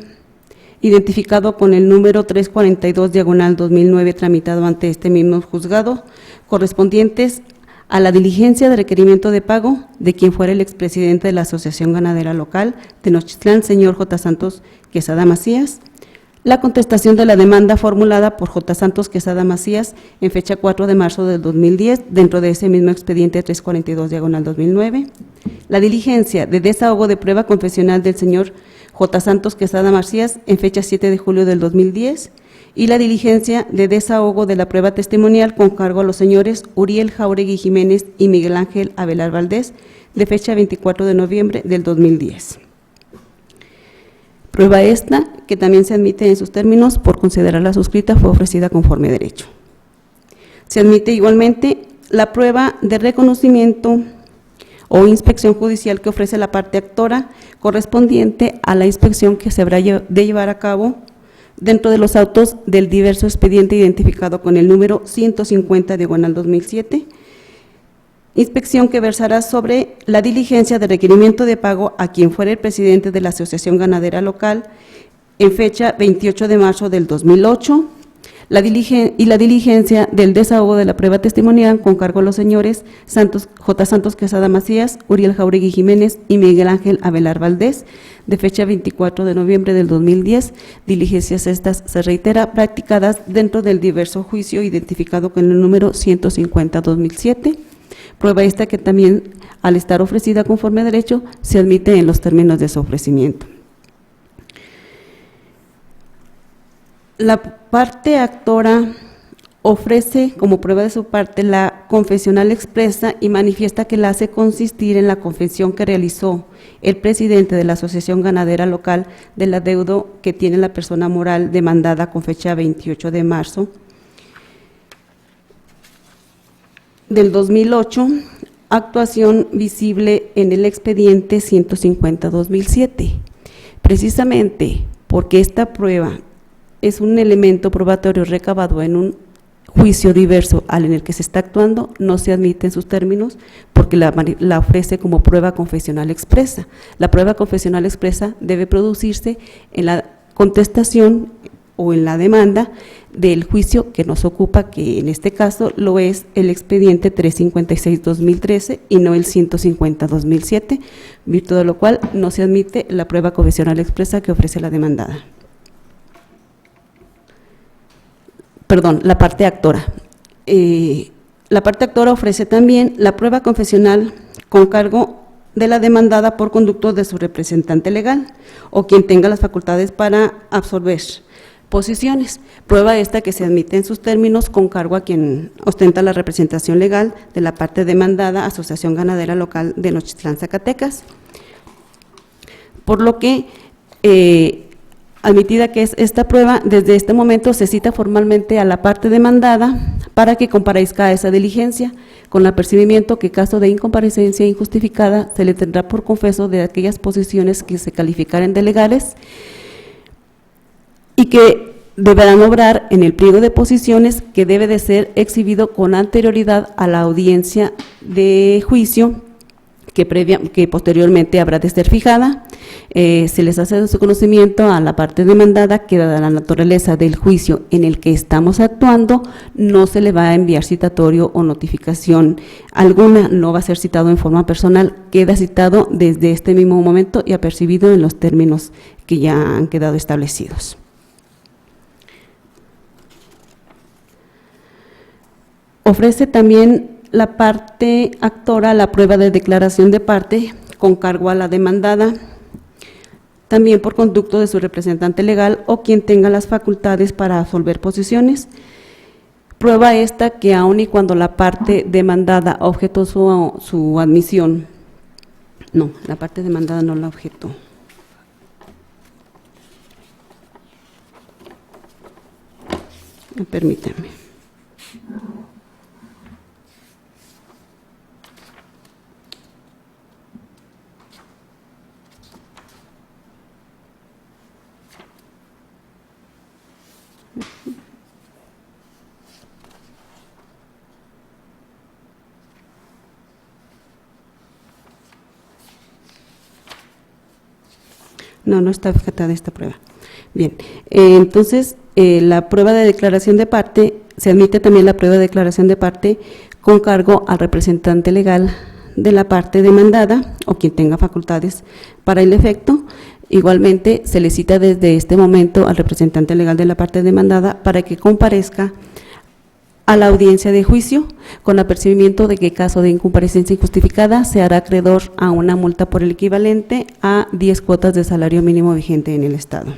identificado con el número 342/2009 tramitado ante este mismo juzgado, correspondientes a la diligencia de requerimiento de pago de quien fuera el expresidente de la Asociación Ganadera Local de Nochitlán, señor J. Santos Quesada Macías, la contestación de la demanda formulada por J. Santos Quesada Macías en fecha 4 de marzo del 2010, dentro de ese mismo expediente 342/2009, la diligencia de desahogo de prueba confesional del señor J. Santos Quesada Macías en fecha 7 de julio del 2010 y la diligencia de desahogo de la prueba testimonial con cargo a los señores Uriel Jauregui Jiménez y Miguel Ángel Avelar Valdés de fecha 24 de noviembre del 2010. Prueba esta, que también se admite en sus términos por considerarla suscrita, fue ofrecida conforme a derecho. Se admite igualmente la prueba de reconocimiento o inspección judicial que ofrece la parte actora correspondiente a la inspección que se habrá de llevar a cabo dentro de los autos del diverso expediente identificado con el número 150/2007, inspección que versará sobre la diligencia de requerimiento de pago a quien fuera el presidente de la Asociación Ganadera Local en fecha 28 de marzo del 2008, la diligencia del desahogo de la prueba testimonial con cargo a los señores J. Santos Quesada Macías, Uriel Jauregui Jiménez y Miguel Ángel Avelar Valdés, de fecha 24 de noviembre del 2010, diligencias estas, se reitera, practicadas dentro del diverso juicio identificado con el número 150/2007, prueba esta que también, al estar ofrecida conforme a derecho, se admite en los términos de su ofrecimiento. La parte actora ofrece como prueba de su parte la confesional expresa y manifiesta que la hace consistir en la confesión que realizó el presidente de la Asociación Ganadera Local del adeudo que tiene la persona moral demandada con fecha 28 de marzo del 2008, actuación visible en el expediente 150/2007. Precisamente porque esta prueba es un elemento probatorio recabado en un juicio diverso al en el que se está actuando, no se admite en sus términos porque la ofrece como prueba confesional expresa. La prueba confesional expresa debe producirse en la contestación o en la demanda del juicio que nos ocupa, que en este caso lo es el expediente 356-2013 y no el 150-2007, virtud de lo cual no se admite la prueba confesional expresa que ofrece la demandada. Perdón, la parte actora. La parte actora ofrece también la prueba confesional con cargo de la demandada por conducto de su representante legal o quien tenga las facultades para absolver posiciones. Prueba esta que se admite en sus términos con cargo a quien ostenta la representación legal de la parte demandada, Asociación Ganadera Local de Nochitlán, Zacatecas. Por lo que, admitida que es esta prueba, desde este momento se cita formalmente a la parte demandada para que comparezca a esa diligencia, con el apercibimiento que caso de incomparecencia injustificada se le tendrá por confeso de aquellas posiciones que se calificaren de legales y que deberán obrar en el pliego de posiciones que debe de ser exhibido con anterioridad a la audiencia de juicio que posteriormente habrá de ser fijada. Se les hace de su conocimiento a la parte demandada que, dada la naturaleza del juicio en el que estamos actuando, no se le va a enviar citatorio o notificación alguna, no va a ser citado en forma personal, queda citado desde este mismo momento y apercibido en los términos que ya han quedado establecidos. Ofrece también la parte actora la prueba de declaración de parte con cargo a la demandada, también por conducto de su representante legal o quien tenga las facultades para absolver posiciones. Prueba esta que aun y cuando la parte demandada objetó su admisión, no, la parte demandada no la objetó. Permítanme. No está objetada esta prueba. Bien, entonces la prueba de declaración de parte, se admite también la prueba de declaración de parte con cargo al representante legal de la parte demandada o quien tenga facultades para el efecto. Igualmente se le cita desde este momento al representante legal de la parte demandada para que comparezca a la audiencia de juicio con apercibimiento de que caso de incomparecencia injustificada se hará acreedor a una multa por el equivalente a 10 cuotas de salario mínimo vigente en el Estado.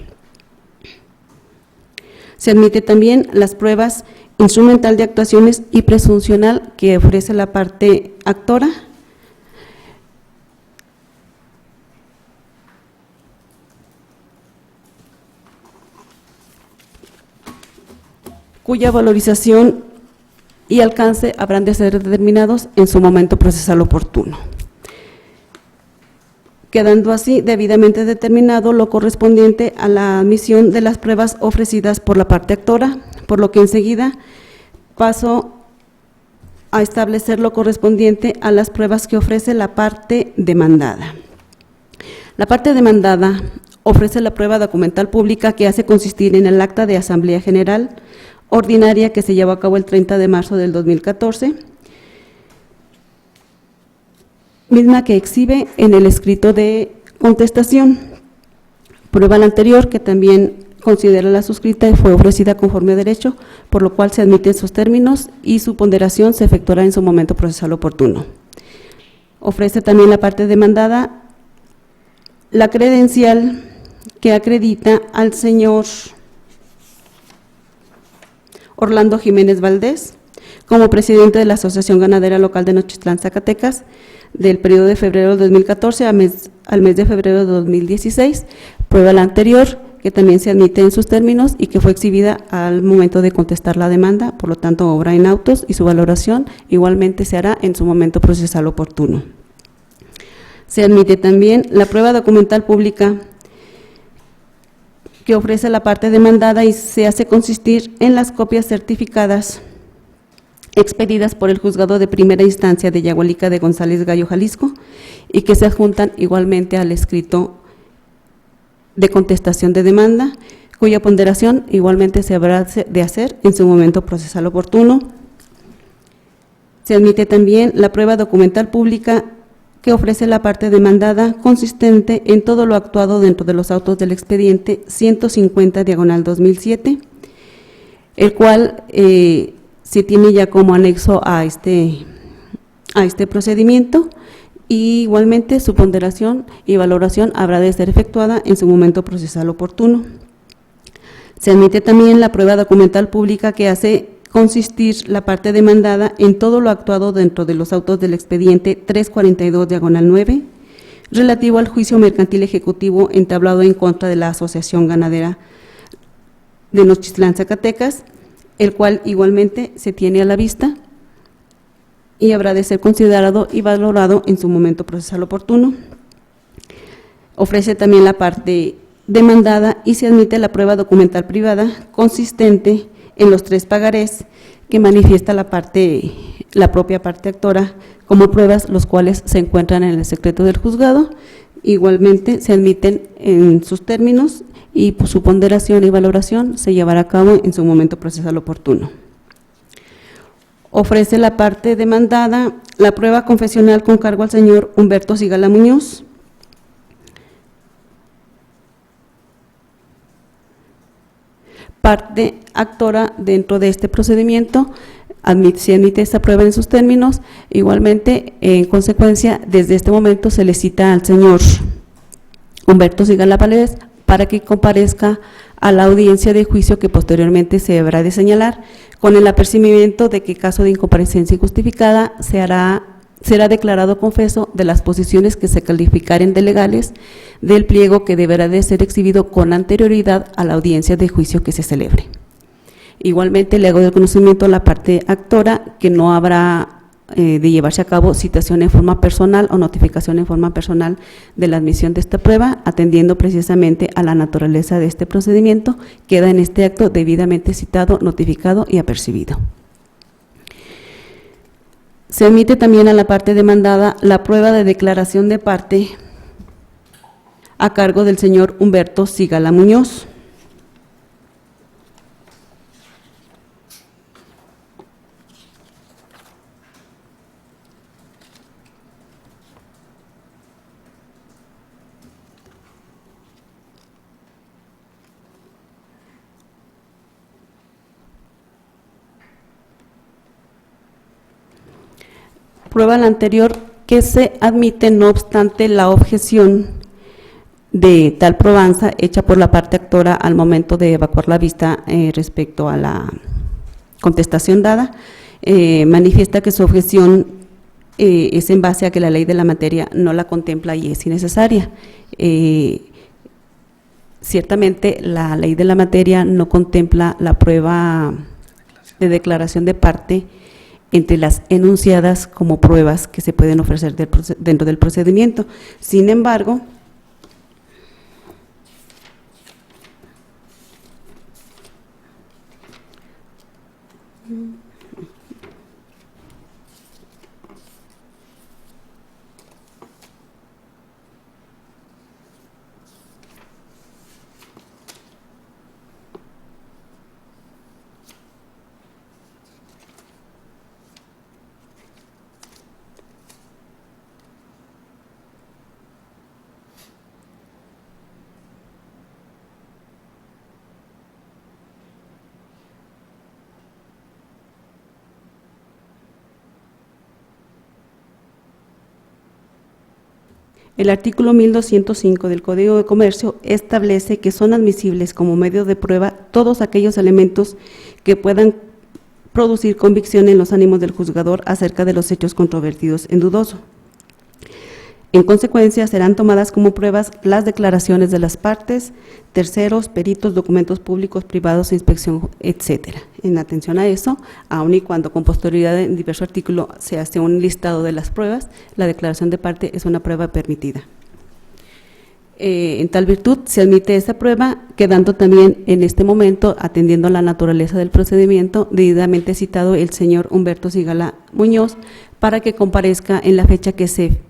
Se admite también las pruebas instrumental de actuaciones y presuncional que ofrece la parte actora, cuya valorización y alcance habrán de ser determinados en su momento procesal oportuno. Quedando así debidamente determinado lo correspondiente a la admisión de las pruebas ofrecidas por la parte actora, por lo que enseguida paso a establecer lo correspondiente a las pruebas que ofrece la parte demandada. La parte demandada ofrece la prueba documental pública que hace consistir en el acta de Asamblea General ordinaria que se llevó a cabo el 30 de marzo del 2014, misma que exhibe en el escrito de contestación. Prueba la anterior que también considera la suscrita y fue ofrecida conforme a derecho, por lo cual se admiten sus términos y su ponderación se efectuará en su momento procesal oportuno. Ofrece también la parte demandada la credencial que acredita al señor Orlando Jiménez Valdés como presidente de la Asociación Ganadera Local de Nochitlán, Zacatecas, del periodo de febrero de 2014 al mes de febrero de 2016, prueba la anterior, que también se admite en sus términos y que fue exhibida al momento de contestar la demanda, por lo tanto obra en autos y su valoración igualmente se hará en su momento procesal oportuno. Se admite también la prueba documental pública que ofrece la parte demandada y se hace consistir en las copias certificadas expedidas por el Juzgado de Primera Instancia de Yagualica de González Gallo, Jalisco, y que se adjuntan igualmente al escrito de contestación de demanda, cuya ponderación igualmente se habrá de hacer en su momento procesal oportuno. Se admite también la prueba documental pública que ofrece la parte demandada, consistente en todo lo actuado dentro de los autos del expediente 150/2007, el cual se tiene ya como anexo a este procedimiento, y igualmente su ponderación y valoración habrá de ser efectuada en su momento procesal oportuno. Se admite también la prueba documental pública que hace consistir la parte demandada en todo lo actuado dentro de los autos del expediente 342/9, relativo al juicio mercantil ejecutivo entablado en contra de la Asociación Ganadera de Nochitlán, Zacatecas, el cual igualmente se tiene a la vista y habrá de ser considerado y valorado en su momento procesal oportuno. Ofrece también la parte demandada y se admite la prueba documental privada consistente en los 3 pagarés que manifiesta la propia parte actora como pruebas, los cuales se encuentran en el secreto del juzgado. Igualmente se admiten en sus términos y su ponderación y valoración se llevará a cabo en su momento procesal oportuno. Ofrece la parte demandada la prueba confesional con cargo al señor Humberto Sigala Muñoz, parte actora dentro de este procedimiento. Se admite esta prueba en sus términos. Igualmente, en consecuencia, desde este momento se le cita al señor Humberto Sigala Valdés para que comparezca a la audiencia de juicio que posteriormente se habrá de señalar, con el apercibimiento de que caso de incomparecencia injustificada será declarado confeso de las posiciones que se calificaren de legales del pliego que deberá de ser exhibido con anterioridad a la audiencia de juicio que se celebre. Igualmente le hago de conocimiento a la parte actora que no habrá de llevarse a cabo citación en forma personal o notificación en forma personal de la admisión de esta prueba, atendiendo precisamente a la naturaleza de este procedimiento. Queda en este acto debidamente citado, notificado y apercibido. Se emite también a la parte demandada la prueba de declaración de parte a cargo del señor Humberto Sigala Muñoz. Prueba la anterior que se admite no obstante la objeción de tal probanza hecha por la parte actora al momento de evacuar la vista respecto a la contestación dada. Manifiesta que su objeción es en base a que la ley de la materia no la contempla y es innecesaria. Ciertamente la ley de la materia no contempla la prueba de declaración de parte entre las enunciadas como pruebas que se pueden ofrecer dentro del procedimiento. Sin embargo, el artículo 1205 del Código de Comercio establece que son admisibles como medio de prueba todos aquellos elementos que puedan producir convicción en los ánimos del juzgador acerca de los hechos controvertidos en dudoso. En consecuencia, serán tomadas como pruebas las declaraciones de las partes, terceros, peritos, documentos públicos, privados, inspección, etcétera. En atención a eso, aun y cuando con posterioridad en diverso artículo se hace un listado de las pruebas, la declaración de parte es una prueba permitida. En tal virtud, se admite esta prueba, quedando también en este momento, atendiendo a la naturaleza del procedimiento, debidamente citado el señor Humberto Sigala Muñoz para que comparezca en la fecha que se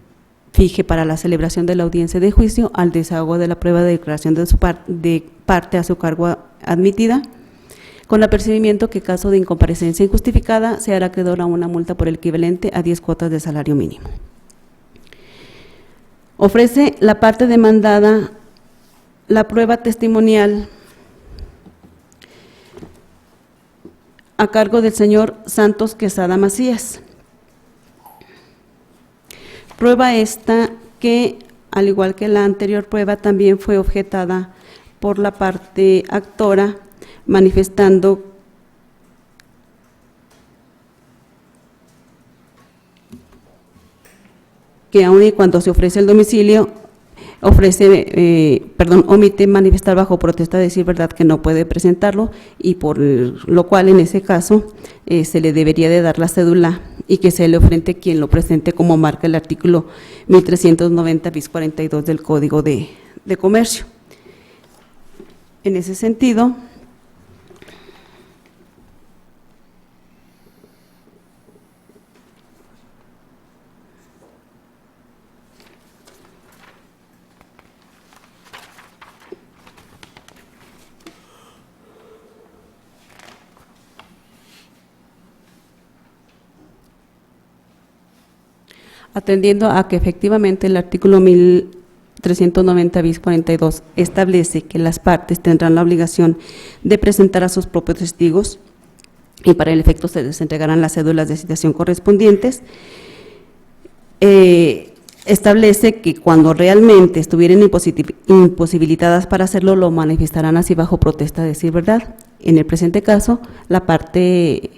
fije para la celebración de la audiencia de juicio al desahogo de la prueba de declaración de parte a su cargo admitida, con apercibimiento que caso de incomparecencia injustificada se hará acreedor a una multa por el equivalente a 10 cuotas de salario mínimo. Ofrece la parte demandada la prueba testimonial a cargo del señor Santos Quesada Macías. Prueba esta que, al igual que la anterior prueba, también fue objetada por la parte actora, manifestando que aun y cuando se ofrece el domicilio, omite manifestar bajo protesta de decir verdad que no puede presentarlo, y por lo cual en ese caso se le debería de dar la cédula y que se le ofrente quien lo presente, como marca el artículo 1390 bis 42 del Código de Comercio. En ese sentido, atendiendo a que efectivamente el artículo 1390 bis 42 establece que las partes tendrán la obligación de presentar a sus propios testigos y para el efecto se les entregarán las cédulas de citación correspondientes, establece que cuando realmente estuvieran imposibilitadas para hacerlo, lo manifestarán así bajo protesta de decir verdad. En el presente caso, la parte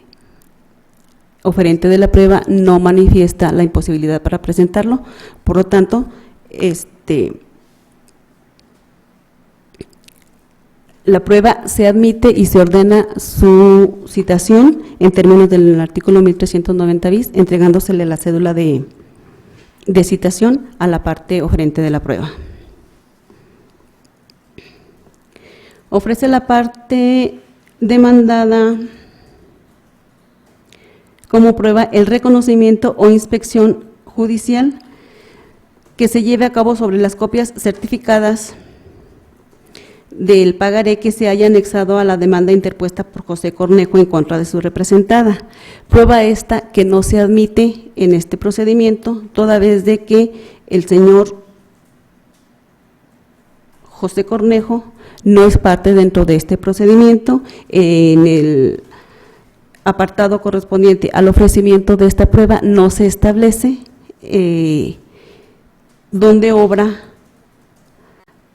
oferente de la prueba no manifiesta la imposibilidad para presentarlo, por lo tanto, la prueba se admite y se ordena su citación en términos del artículo 1390 bis, entregándosele la cédula de citación a la parte oferente de la prueba. Ofrece la parte demandada como prueba el reconocimiento o inspección judicial que se lleve a cabo sobre las copias certificadas del pagaré que se haya anexado a la demanda interpuesta por José Cornejo en contra de su representada. Prueba esta que no se admite en este procedimiento, toda vez de que el señor José Cornejo no es parte dentro de este procedimiento. En el apartado correspondiente al ofrecimiento de esta prueba no se establece dónde obra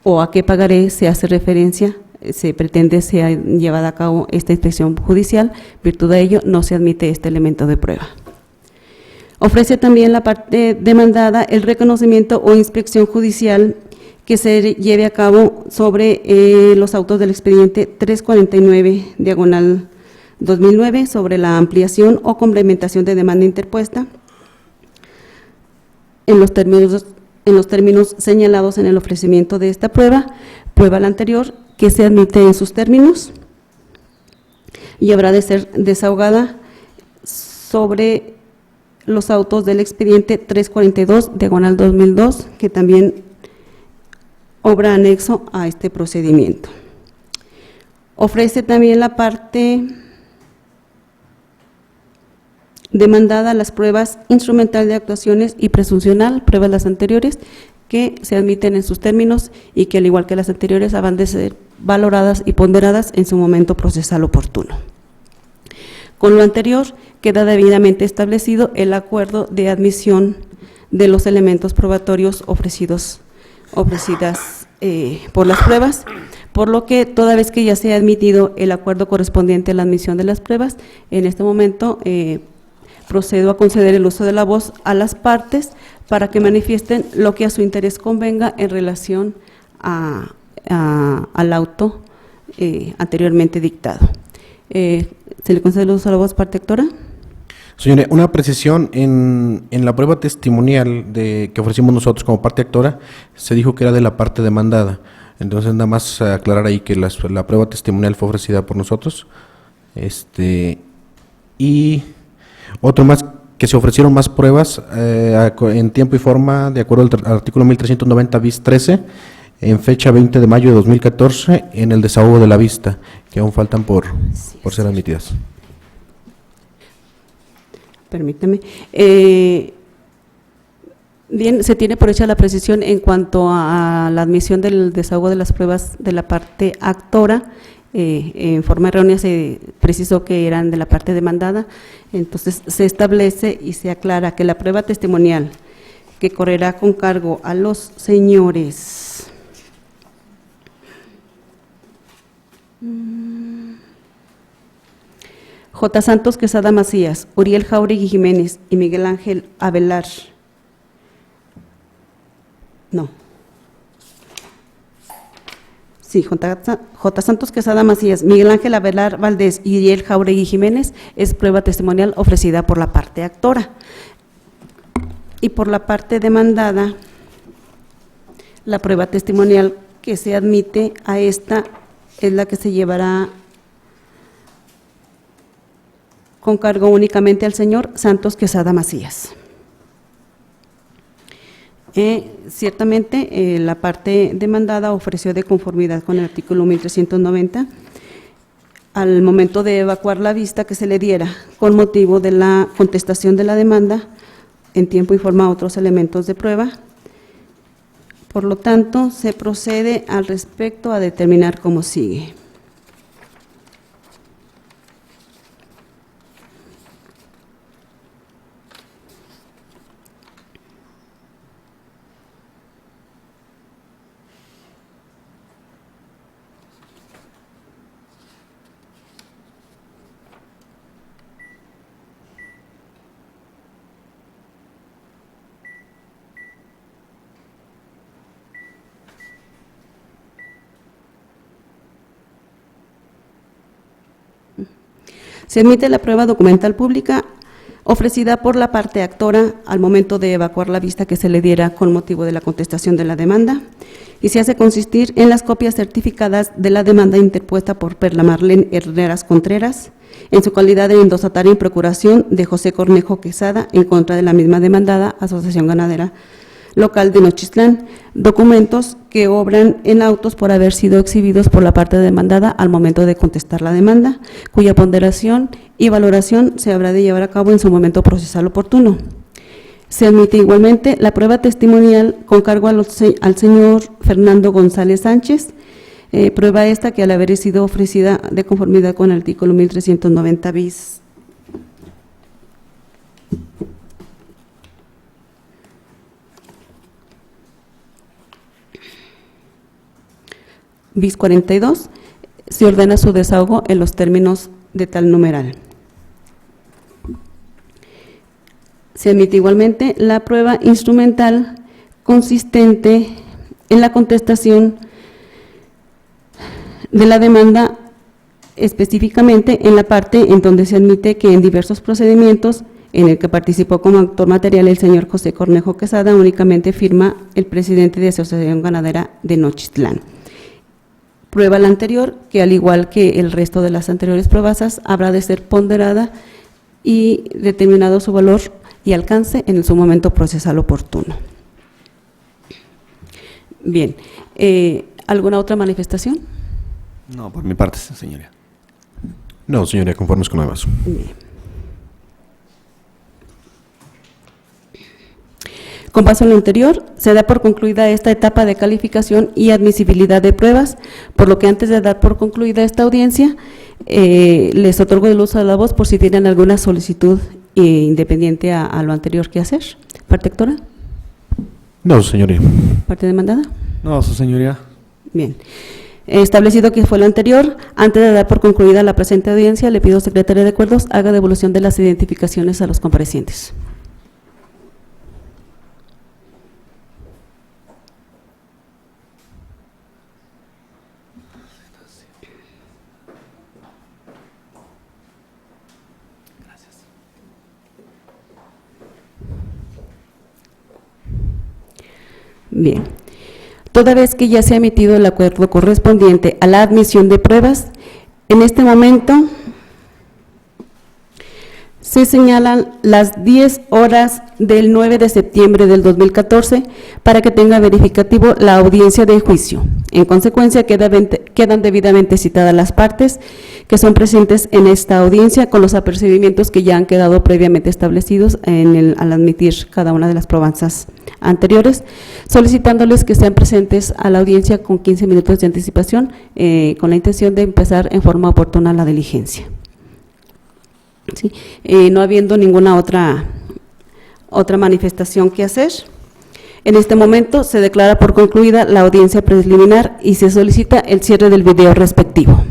o a qué pagaré se hace referencia, se pretende sea llevada a cabo esta inspección judicial. Virtud de ello, no se admite este elemento de prueba. Ofrece también la parte demandada el reconocimiento o inspección judicial que se lleve a cabo sobre los autos del expediente 349, diagonal 2009, sobre la ampliación o complementación de demanda interpuesta en los términos señalados en el ofrecimiento de esta prueba la anterior, que se admite en sus términos y habrá de ser desahogada sobre los autos del expediente 342, diagonal 2002, que también obra anexo a este procedimiento. Ofrece también la parte demandada las pruebas instrumental de actuaciones y presuncional, pruebas las anteriores, que se admiten en sus términos y que al igual que las anteriores habrán de ser valoradas y ponderadas en su momento procesal oportuno. Con lo anterior queda debidamente establecido el acuerdo de admisión de los elementos probatorios ofrecidas por las pruebas, por lo que toda vez que ya se ha admitido el acuerdo correspondiente a la admisión de las pruebas, en este momento procedo a conceder el uso de la voz a las partes para que manifiesten lo que a su interés convenga en relación al auto anteriormente dictado. ¿Se le concede el uso de la voz, parte actora? Señora, una precisión, en la prueba testimonial que ofrecimos nosotros como parte actora, se dijo que era de la parte demandada. Entonces, nada más aclarar ahí que la prueba testimonial fue ofrecida por nosotros. Y otro más, que se ofrecieron más pruebas en tiempo y forma de acuerdo al artículo 1390 bis 13 en fecha 20 de mayo de 2014 en el desahogo de la vista, que aún faltan por ser admitidas. Permítame. Bien, se tiene por hecha la precisión en cuanto a la admisión del desahogo de las pruebas de la parte actora. En forma errónea se precisó que eran de la parte demandada, entonces se establece y se aclara que la prueba testimonial que correrá con cargo a los señores J. Santos Quesada Macías, Uriel Jáuregui Jiménez y Miguel Ángel Avelar. No. Sí, J. Santos Quesada Macías, Miguel Ángel Avelar Valdés y Uriel Jáuregui Jiménez es prueba testimonial ofrecida por la parte actora. Y por la parte demandada, la prueba testimonial que se admite a esta es la que se llevará con cargo únicamente al señor Santos Quesada Macías. Ciertamente, la parte demandada ofreció de conformidad con el artículo 1390 al momento de evacuar la vista que se le diera con motivo de la contestación de la demanda en tiempo y forma a otros elementos de prueba. Por lo tanto, se procede al respecto a determinar cómo sigue. Se admite la prueba documental pública ofrecida por la parte actora al momento de evacuar la vista que se le diera con motivo de la contestación de la demanda y se hace consistir en las copias certificadas de la demanda interpuesta por Perla Marlene Herreras Contreras en su calidad de endosataria en procuración de José Cornejo Quesada en contra de la misma demandada Asociación Ganadera Local de Nochistlán, documentos que obran en autos por haber sido exhibidos por la parte demandada al momento de contestar la demanda, cuya ponderación y valoración se habrá de llevar a cabo en su momento procesal oportuno. Se admite igualmente la prueba testimonial con cargo al señor Fernando González Sánchez, prueba esta que al haber sido ofrecida de conformidad con el artículo 1390 bis 42, se ordena su desahogo en los términos de tal numeral. Se admite igualmente la prueba instrumental consistente en la contestación de la demanda, específicamente en la parte en donde se admite que en diversos procedimientos en el que participó como actor material el señor José Cornejo Quesada, únicamente firma el presidente de Asociación Ganadera de Nochistlán. Prueba la anterior, que al igual que el resto de las anteriores pruebas, habrá de ser ponderada y determinado su valor y alcance en su momento procesal oportuno. Bien, ¿alguna otra manifestación? No, por mi parte, señoría. No, señoría, conformes con lo demás. Bien. Con base en lo anterior, se da por concluida esta etapa de calificación y admisibilidad de pruebas, por lo que antes de dar por concluida esta audiencia, les otorgo el uso de la voz por si tienen alguna solicitud independiente a lo anterior que hacer. ¿Parte actora? No, señoría. ¿Parte demandada? No, su señoría. Bien. Establecido que fue lo anterior, antes de dar por concluida la presente audiencia, le pido, secretaria de Acuerdos, haga devolución de las identificaciones a los comparecientes. Bien, toda vez que ya se ha emitido el acuerdo correspondiente a la admisión de pruebas, en este momento se señalan las 10 horas del 9 de septiembre del 2014 para que tenga verificativo la audiencia de juicio. En consecuencia, quedan debidamente citadas las partes que son presentes en esta audiencia con los apercibimientos que ya han quedado previamente establecidos al admitir cada una de las probanzas anteriores, solicitándoles que sean presentes a la audiencia con 15 minutos de anticipación con la intención de empezar en forma oportuna la diligencia. ¿Sí? No habiendo ninguna otra manifestación que hacer, en este momento se declara por concluida la audiencia preliminar y se solicita el cierre del video respectivo.